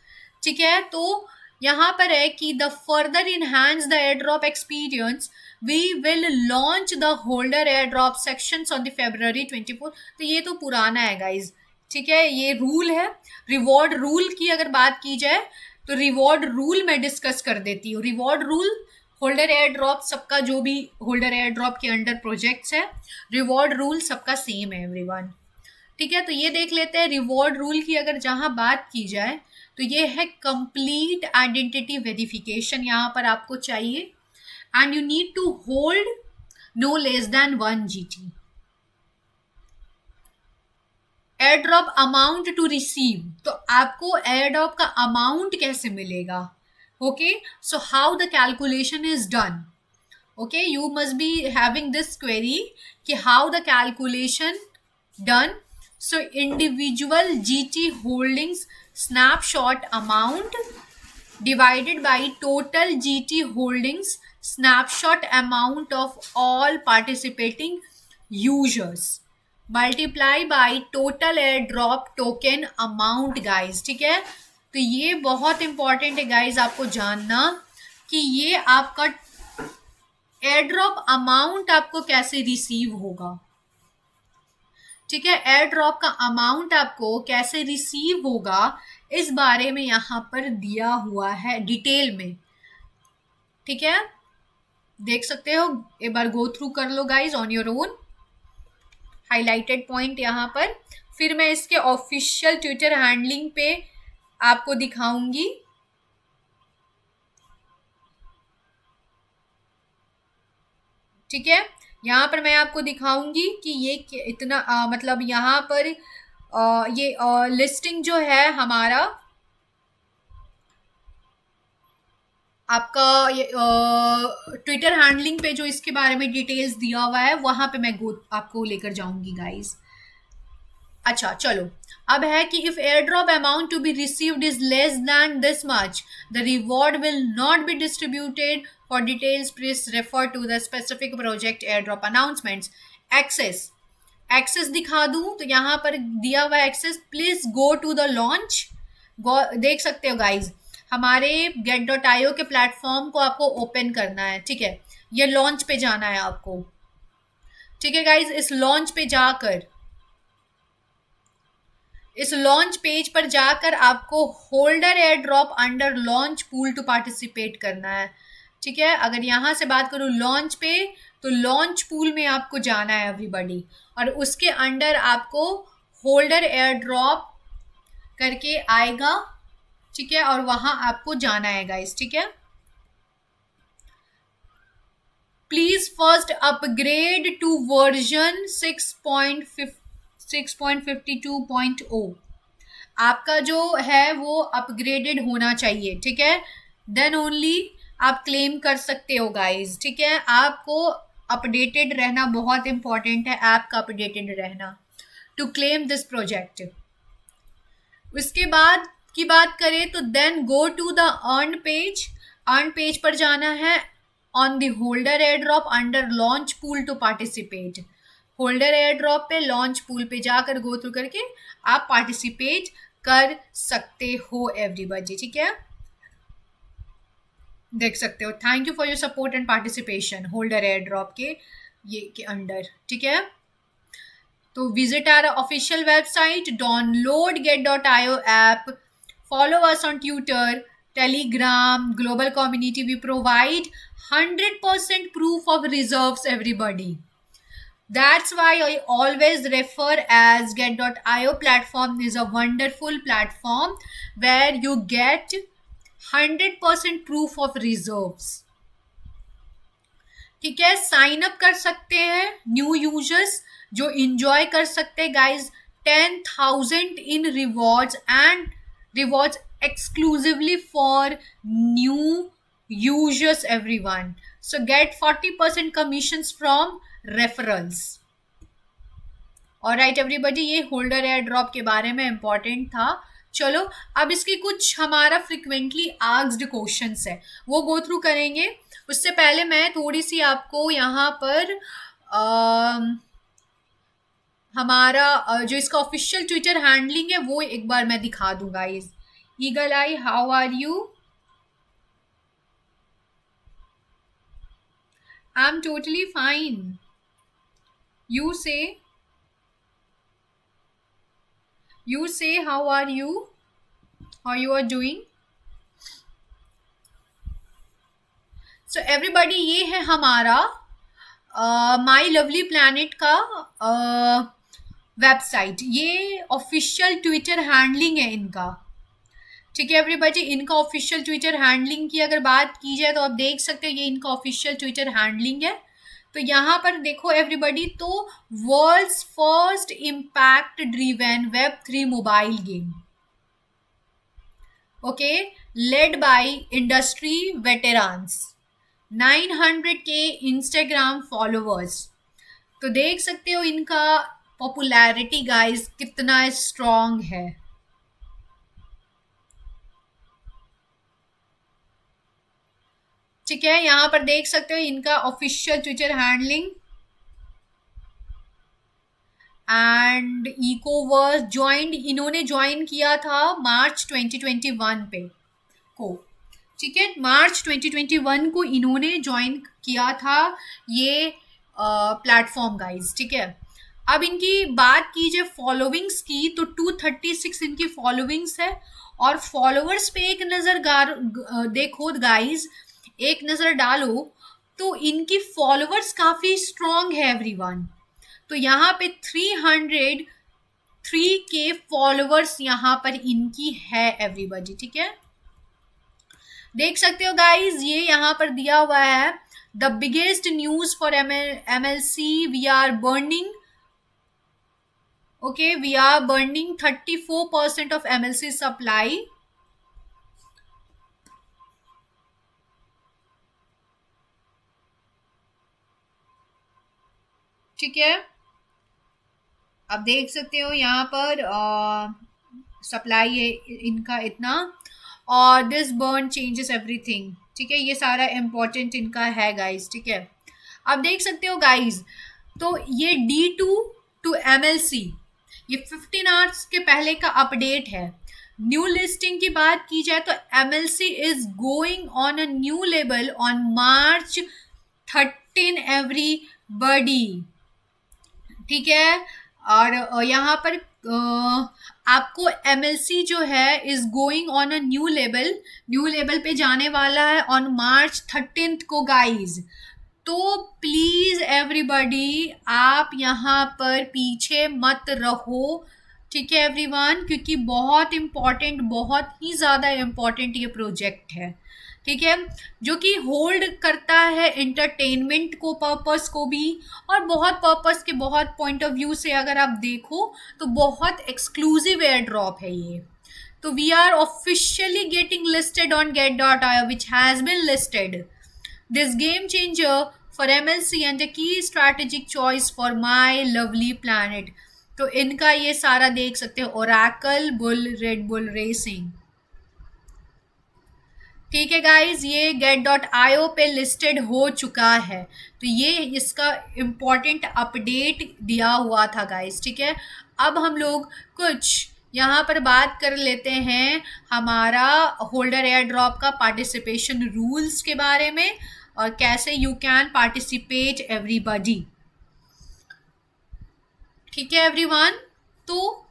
ठीक है, तो यहाँ पर है कि the further enhance the air drop experience we will launch the holder air drop sections on the February 24. तो ये तो पुराना है गाइज. ठीक है, ये रूल है. रिवॉर्ड रूल की अगर बात की जाए तो रिवॉर्ड रूल मैं डिस्कस कर देती हूँ. Reward rule holder air drop सबका, जो भी होल्डर एयर ड्रॉप के अंडर प्रोजेक्ट्स है, रिवॉर्ड रूल सबका सेम है एवरीवन. ठीक है, तो ये देख लेते हैं रिवॉर्ड रूल की अगर जहाँ बात की जाए तो ये है कंप्लीट आइडेंटिटी वेरिफिकेशन. यहाँ पर आपको चाहिए and you need to hold no less than 1 GT. Air drop amount to receive. तो आपको एयर ड्रॉप का अमाउंट कैसे मिलेगा? Okay, so how the calculation is done. Okay, you must be having this query कि how the calculation done. So individual GT holdings snapshot amount divided by total GT holdings snapshot amount of all participating users multiply by total airdrop token amount guys. ठीक है, तो ये बहुत important है guys आपको जानना कि ये आपका एयरड्रॉप अमाउंट आपको कैसे रिसीव होगा. ठीक है, एयर ड्रॉप का अमाउंट आपको कैसे रिसीव होगा इस बारे में यहाँ पर दिया हुआ है डिटेल में. ठीक है, देख सकते हो, एक बार गो थ्रू कर लो guys on your own. Highlighted point यहाँ पर. फिर मैं इसके ऑफिशियल ट्विटर हैंडलिंग पे आपको दिखाऊंगी. ठीक है, यहाँ पर मैं आपको दिखाऊंगी कि ये इतना मतलब यहाँ पर ये लिस्टिंग जो है हमारा आपका ये ट्विटर हैंडलिंग पे जो इसके बारे में डिटेल्स दिया हुआ है वहाँ पे मैं आपको लेकर जाऊंगी गाइस. अच्छा चलो, अब है कि if air drop amount to be received is less than this much the reward will not be distributed. For details, please refer to the specific project airdrop announcements. Access दिखा दूं तो यहाँ पर दिया हुआ access. Please go to the launch. देख सकते हो गाइज, हमारे get.io के प्लेटफॉर्म को आपको ओपन करना है. ठीक है, ये लॉन्च पे जाना है आपको. ठीक है गाइज, इस लॉन्च पे जाकर, इस लॉन्च पेज पर जाकर आपको holder air drop under launch pool to participate करना है. ठीक है, अगर यहाँ से बात करूँ लॉन्च पे तो लॉन्च पूल में आपको जाना है एवरीबडी, और उसके अंडर आपको होल्डर एयर ड्रॉप करके आएगा. ठीक है, और वहाँ आपको जाना है गाइस. ठीक है, please first upgrade to version 6.52.0. आपका जो है वो अपग्रेडेड होना चाहिए. ठीक है, देन ओनली आप क्लेम कर सकते हो गाइज. ठीक है, आपको अपडेटेड रहना बहुत इंपॉर्टेंट है, ऐप का अपडेटेड रहना टू क्लेम दिस प्रोजेक्ट। उसके बाद की बात करें तो then go to the earn page. Earn page पर जाना है on the holder air drop under launch pool to participate. Holder air drop पे लॉन्च पूल पे जाकर गो थ्रू करके आप पार्टिसिपेट कर सकते हो एवरीबॉडी, ठीक है, देख सकते हो। Thank you for your support and participation holder air drop के ये के अंडर, ठीक है। तो visit our official website, download get.io app, follow us on Twitter, Telegram, global community. We provide 100% proof of reserves everybody. That's why I always refer as get.io platform is a wonderful platform where you get 100% proof of reserves, ठीक है। Sign up कर सकते हैं new users जो enjoy कर सकते हैं guys 10,000 in rewards and rewards exclusively for new users everyone. So get 40% commissions from referrals. Alright everybody, ये होल्डर एयर ड्रॉप के बारे में इंपॉर्टेंट था। चलो अब इसकी कुछ हमारा फ्रिक्वेंटली आस्क्ड क्वेश्चंस है वो गो थ्रू करेंगे। उससे पहले मैं थोड़ी सी आपको यहाँ पर हमारा जो इसका ऑफिशियल ट्विटर हैंडलिंग है वो एक बार मैं दिखा दूंगा। Eagle eye, how are you? I'm totally fine. You say how are you? How you are doing? So everybody, ये है हमारा माई लवली प्लैनेट का वेबसाइट। ये ऑफिशियल ट्विटर हैंडलिंग है इनका, ठीक है एवरीबॉडी। इनका ऑफिशियल ट्विटर हैंडलिंग की अगर बात की जाए तो आप देख सकते हो ये इनका ऑफिशियल ट्विटर हैंडलिंग है। तो यहाँ पर देखो एवरीबॉडी, तो world's first impact driven web 3 mobile game, okay, led by industry veterans, 900K Instagram followers. तो देख सकते हो इनका पॉपुलैरिटी गाइस कितना स्ट्रॉन्ग है, ठीक है। यहाँ पर देख सकते हो इनका official Twitter handling and Ecoverse joined, इन्होंने ज्वाइन किया था मार्च 2021 पे को, ठीक है, मार्च 2021 को इन्होंने ज्वाइन किया था ये प्लेटफॉर्म गाइज, ठीक है। अब इनकी बात की जाए फॉलोविंग्स की तो 236 इनकी फॉलोविंग्स है। और फॉलोअर्स पे एक नज़र देखो गाइज, एक नज़र डालो तो इनकी फॉलोअर्स काफ़ी स्ट्रॉन्ग है एवरीवन। तो यहाँ पे 303K फॉलोअर्स यहाँ पर इनकी है एवरीबॉडी, ठीक है। देख सकते हो गाइज ये यहाँ पर दिया हुआ है the biggest news for MLC, we are burning, okay, we are burning 34% of MLC supply, ठीक है। आप देख सकते हो यहाँ पर सप्लाई है इनका इतना, और दिस बर्न चेंजेस एवरीथिंग, ठीक है। ये सारा इम्पोर्टेंट इनका है गाइज, ठीक है। आप देख सकते हो गाइज, तो ये D2 to MLC ये 15 आवर्स के पहले का अपडेट है। न्यू लिस्टिंग की बात की जाए तो MLC is going on a new level on March 13 everybody, ठीक है। और यहाँ पर आपको MLC जो है is going on a new level पे जाने वाला है ऑन March 13 को गाइज। तो प्लीज एवरीबॉडी आप यहाँ पर पीछे मत रहो, ठीक है एवरीवन, क्योंकि बहुत इम्पॉर्टेंट, बहुत ही ज़्यादा इम्पॉर्टेंट ये प्रोजेक्ट है, ठीक है, जो कि होल्ड करता है एंटरटेनमेंट को, पर्पस को भी, और बहुत पर्पस के बहुत पॉइंट ऑफ व्यू से अगर आप देखो तो बहुत एक्सक्लूसिव एयर ड्रॉप है ये। तो we are officially getting listed on get.io which has been listed. This game changer for MLC and a key strategic choice for my lovely planet. तो इनका ये सारा देख सकते हो, Oracle, bull, red bull racing. ठीक है गाइज, ये get.io पे लिस्टेड हो चुका है. तो ये इसका इम्पॉर्टेंट अपडेट दिया हुआ था गाइज. ठीक है, अब हम लोग कुछ यहाँ पर बात कर लेते हैं हमारा होल्डर एयर ड्रॉप का पार्टिसिपेशन रूल्स के बारे में और कैसे यू कैन पार्टिसिपेट एवरीबॉडी. ठीक है एवरीवन, तो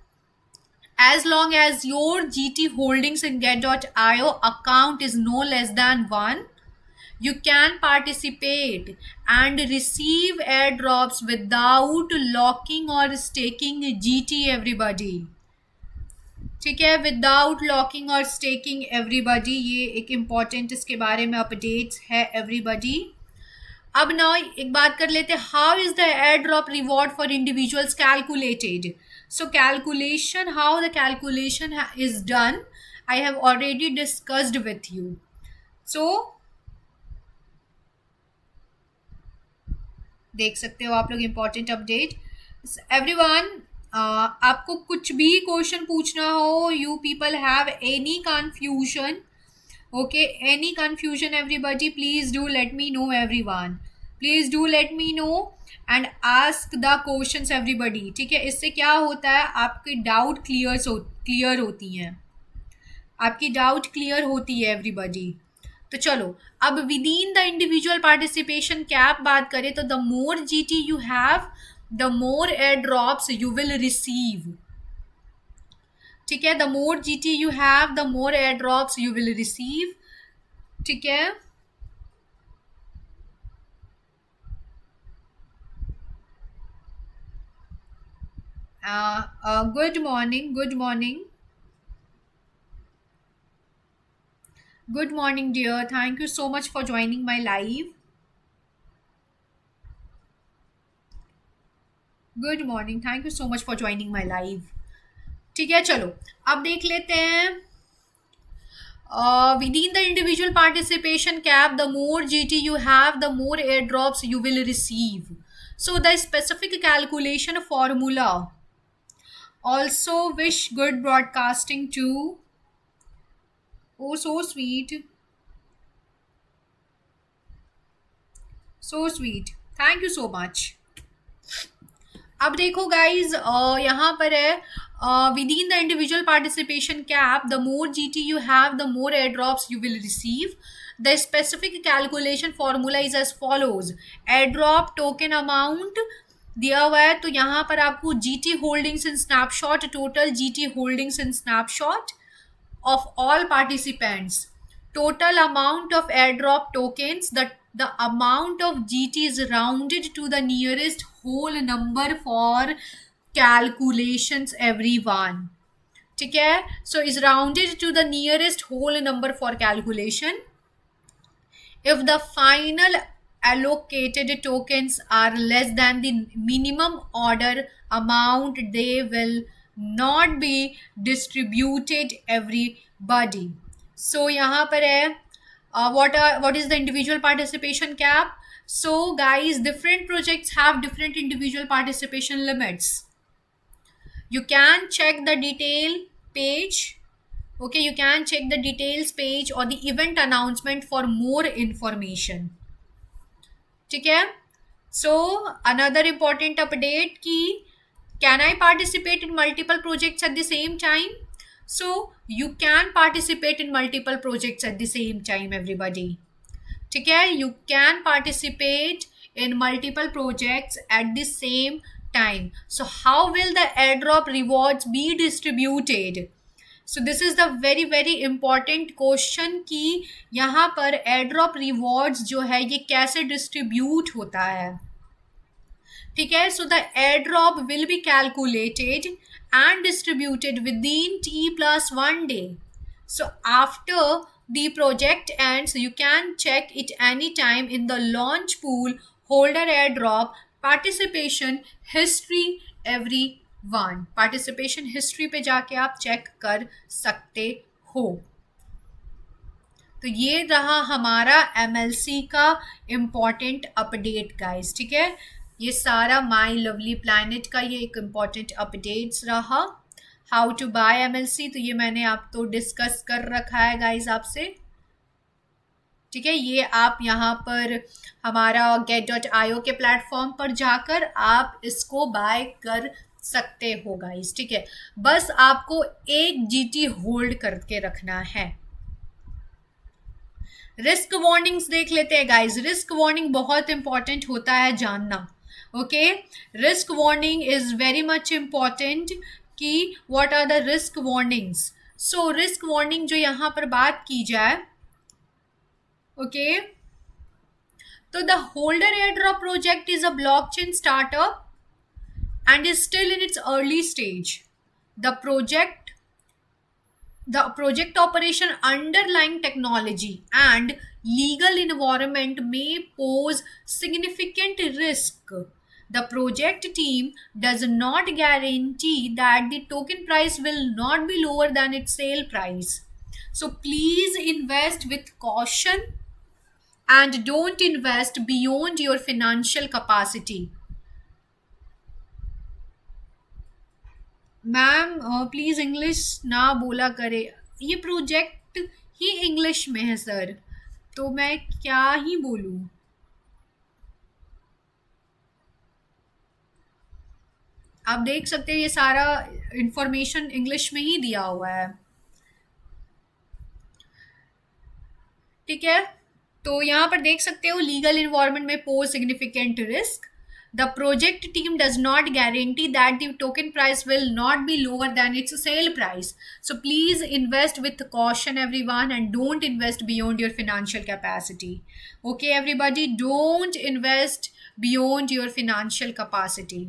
as long as your GT holdings in get.io account is no less than 1, you can participate and receive airdrops without locking or staking GT everybody. ठीक है, विदाउट लॉकिंग और staking everybody, ये एक important इसके बारे में updates है everybody. अब ना एक बात कर लेते हैं, how is the air drop reward for individuals calculated. So calculation, how the calculation is done, I have already discussed with you. So देख सकते हो आप लोग इम्पॉर्टेंट अपडेट. एवरीवन, आपको कुछ भी क्वेश्चन पूछना हो, you people have any confusion, okay, any confusion everybody, please do let me know everyone, please do let me know and ask the questions everybody. ठीक है, इससे क्या होता है, आपकी डाउट क्लियर होती हैं, आपकी डाउट क्लियर होती है एवरीबॉडी. तो चलो अब within the individual participation cap बात करें तो the more GT you have, the more air drops you will receive. ठीक है, the more GT you have, the more air drops you will receive. ठीक है, good morning, good morning, good morning dear, thank you so much for joining my live. Good morning, thank you so much for joining my live. ठीक है, चलो अब देख लेते हैं. Within the individual participation cap, the more GT you have, the more airdrops you will receive. So the specific calculation formula. Also wish good broadcasting too. Oh, so sweet. So sweet. Thank you so much. अब देखो guys, यहाँ पर है within the individual participation cap, the more GT you have, the more airdrops you will receive. The specific calculation formula is as follows. airdrop token amount दिया हुआ है, तो यहाँ पर आपको GT holdings in snapshot, total GT holdings in snapshot of all participants, total amount of airdrop tokens, the amount of GT is rounded to the nearest whole number for calculations everyone. ठीक है, so is rounded to the nearest whole number for calculation. If the final allocated tokens are less than the minimum order amount, they will not be distributed everybody. So यहाँ पर है what is the individual participation cap. So guys, different projects have different individual participation limits. You can check the detail page. Okay, you can check the details page or the event announcement for more information. ठीक है, so another important update कि can I participate in multiple projects at the same time? So you can participate in multiple projects at the same time everybody. ठीक है, you can participate in multiple projects at the same time. So how will the airdrop rewards be distributed? So this is the very very important question कि यहाँ पर airdrop rewards जो है ये कैसे distribute होता है. ठीक है, so the airdrop will be calculated and distributed within T+1 day. So after the project ends, you can check it anytime in the launch pool holder airdrop participation history everyone. Participation history पे जाके आप check कर सकते हो. तो ये रहा हमारा एमएलसी का इम्पॉर्टेंट अपडेट गाइस, ठीक है। ये सारा माय लवली प्लैनेट का ये एक इम्पॉर्टेंट अपडेट्स रहा। हाउ टू बाय एमएलसी तो ये मैंने आप तो डिस्कस कर रखा है गाइस आपसे, ठीक है। ये आप यहाँ पर हमारा get.io के प्लेटफॉर्म पर जाकर आप इसको बाय कर सकते हो गाइस, ठीक है। बस आपको एक जीटी होल्ड करके रखना है। रिस्क वार्निंग्स देख लेते हैं गाइस। रिस्क वार्निंग बहुत इंपॉर्टेंट होता है जानना, okay. Risk warning is very much important कि what are the risk warnings. So risk warning जो यहाँ पर बात की जाए, okay, so the Holder Airdrop project is a blockchain startup and is still in its early stage. The project operation, underlying technology and legal environment may pose significant risk. The project team does not guarantee that the token price will not be lower than its sale price. So please invest with caution and don't invest beyond your financial capacity. Ma'am please English ना बोला करे, ये project ही English में है sir, तो मैं क्या ही बोलूं। आप देख सकते हैं ये सारा इंफॉर्मेशन इंग्लिश में ही दिया हुआ है, ठीक है। तो यहाँ पर देख सकते हो लीगल इन्वायरमेंट में pose significant risk. The project team does not guarantee that the token price will not be lower than its sale price. So please invest with caution everyone and don't invest beyond your financial capacity. Okay everybody, don't invest beyond your financial capacity.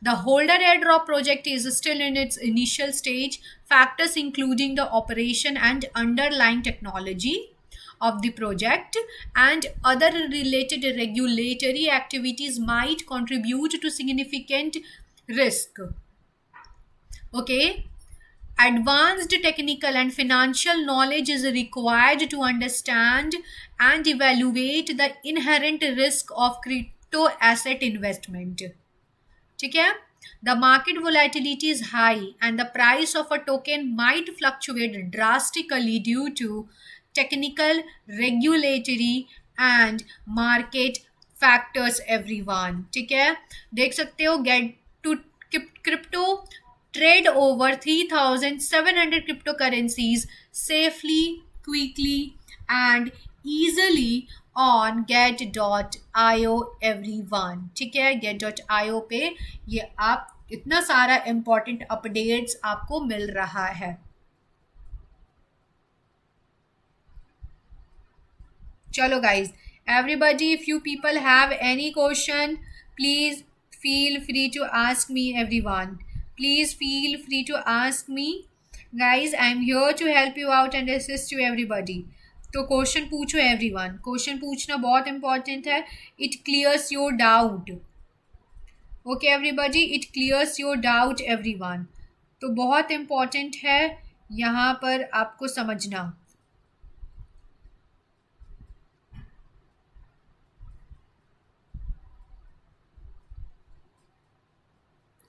The Holder Airdrop project is still in its initial stage. Factors including the operation and underlying technology of the project and other related regulatory activities might contribute to significant risk. Okay, advanced technical and financial knowledge is required to understand and evaluate the inherent risk of crypto asset investment, ठीक है। The market volatility is high and the price of a token might fluctuate drastically due to technical, regulatory and market factors everyone, ठीक है। देख सकते हो get to crypto, trade over 3,700 cryptocurrencies safely, quickly and easily on get.io everyone, ठीक है। get.io पे ये आप इतना सारा important अपडेट्स आपको मिल रहा है। चलो guys, everybody, if you people have any question, please feel free to ask me everyone. Please feel free to ask me guys, I am here to help you out and assist you everybody. तो question पूछो everyone, question पूछना बहुत important है। It clears your doubt, okay everybody, it clears your doubt everyone. तो बहुत important है यहाँ पर आपको समझना,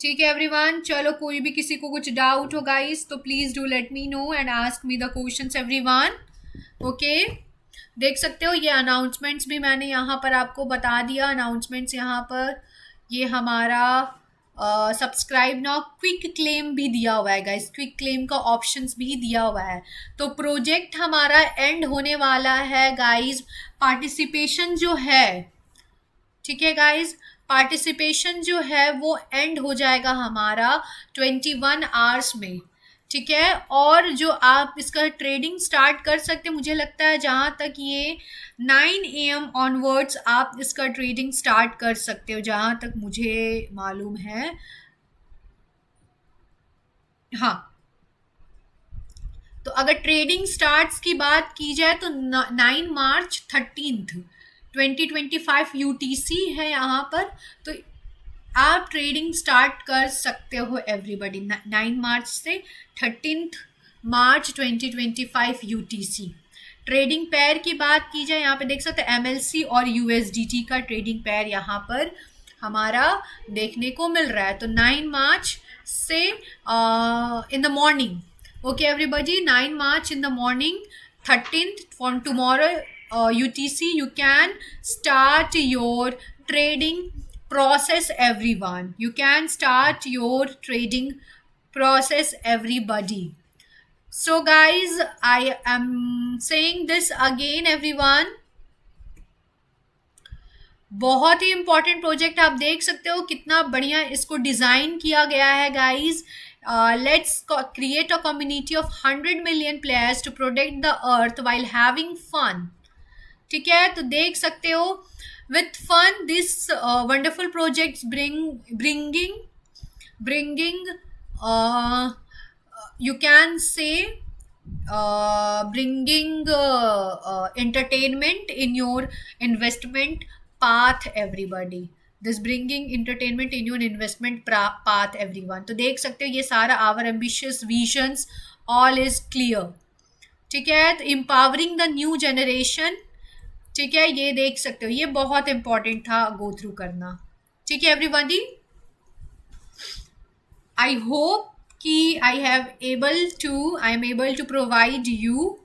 ठीक है एवरीवन। चलो कोई भी किसी को कुछ डाउट हो गाइस तो please do let me know and ask me the questions everyone, okay. देख सकते हो ये अनाउंसमेंट्स भी मैंने यहाँ पर आपको बता दिया। अनाउंसमेंट्स यहाँ पर ये हमारा सब्सक्राइब नाउ क्विक क्लेम भी दिया हुआ है गाइस, क्विक क्लेम का ऑप्शंस भी दिया हुआ है। तो प्रोजेक्ट हमारा एंड होने वाला है गाइस, पार्टिसिपेशन जो है, ठीक है गाइस, पार्टिसिपेशन जो है वो एंड हो जाएगा हमारा 21 आवर्स में, ठीक है। और जो आप इसका ट्रेडिंग स्टार्ट कर सकते हैं, मुझे लगता है जहाँ तक ये 9 AM ऑनवर्ड्स आप इसका ट्रेडिंग स्टार्ट कर सकते हो, जहाँ तक मुझे मालूम है। हाँ, तो अगर ट्रेडिंग स्टार्ट्स की बात की जाए तो 9 मार्च 13 2025 UTC है यहाँ पर, तो आप ट्रेडिंग स्टार्ट कर सकते हो एवरीबॉडी 9 मार्च से 13 मार्च 2025 UTC, ट्रेडिंग पेयर की बात की जाए, यहाँ पे देख सकते हैं MLC और USDT का ट्रेडिंग पेयर यहाँ पर हमारा देखने को मिल रहा है। तो 9 मार्च से in the morning, okay everybody, 9 March in the morning, 13th from tomorrow UTC, you can start your trading process everyone. You can start your trading process everybody. So guys, I am saying this again everyone, बहुत ही important project, आप देख सकते हो कितना बढ़िया इसको design किया गया है guys. Let's create a community of 100 million players to protect the earth while having fun. ठीक है, तो देख सकते हो with fun this wonderful projects bringing you can say bringing entertainment in your investment path everybody, this bringing entertainment in your investment path everyone। तो देख सकते हो ये सारा our ambitious visions all is clear। ठीक है, तो empowering the new generation, ठीक है, ये देख सकते हो, ये बहुत इंपॉर्टेंट था गो थ्रू करना। ठीक है एवरीबॉडी, I hope कि I am able to provide you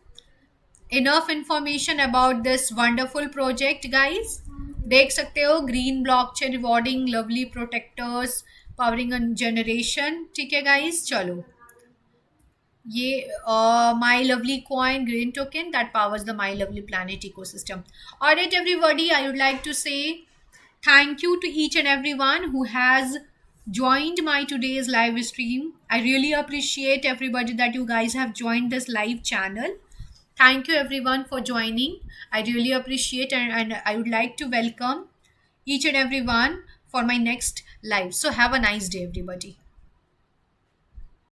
enough information about this wonderful project guys। देख सकते हो green blockchain rewarding lovely protectors powering a generation. ठीक है गाइस, चलो ये my lovely coin green token that powers the my lovely planet ecosystem. Alright everybody, I would like to say thank you to each and everyone who has joined my today's live stream. I really appreciate everybody that you guys have joined this live channel. Thank you everyone for joining. I really appreciate, and I would like to welcome each and everyone for my next live. So have a nice day everybody.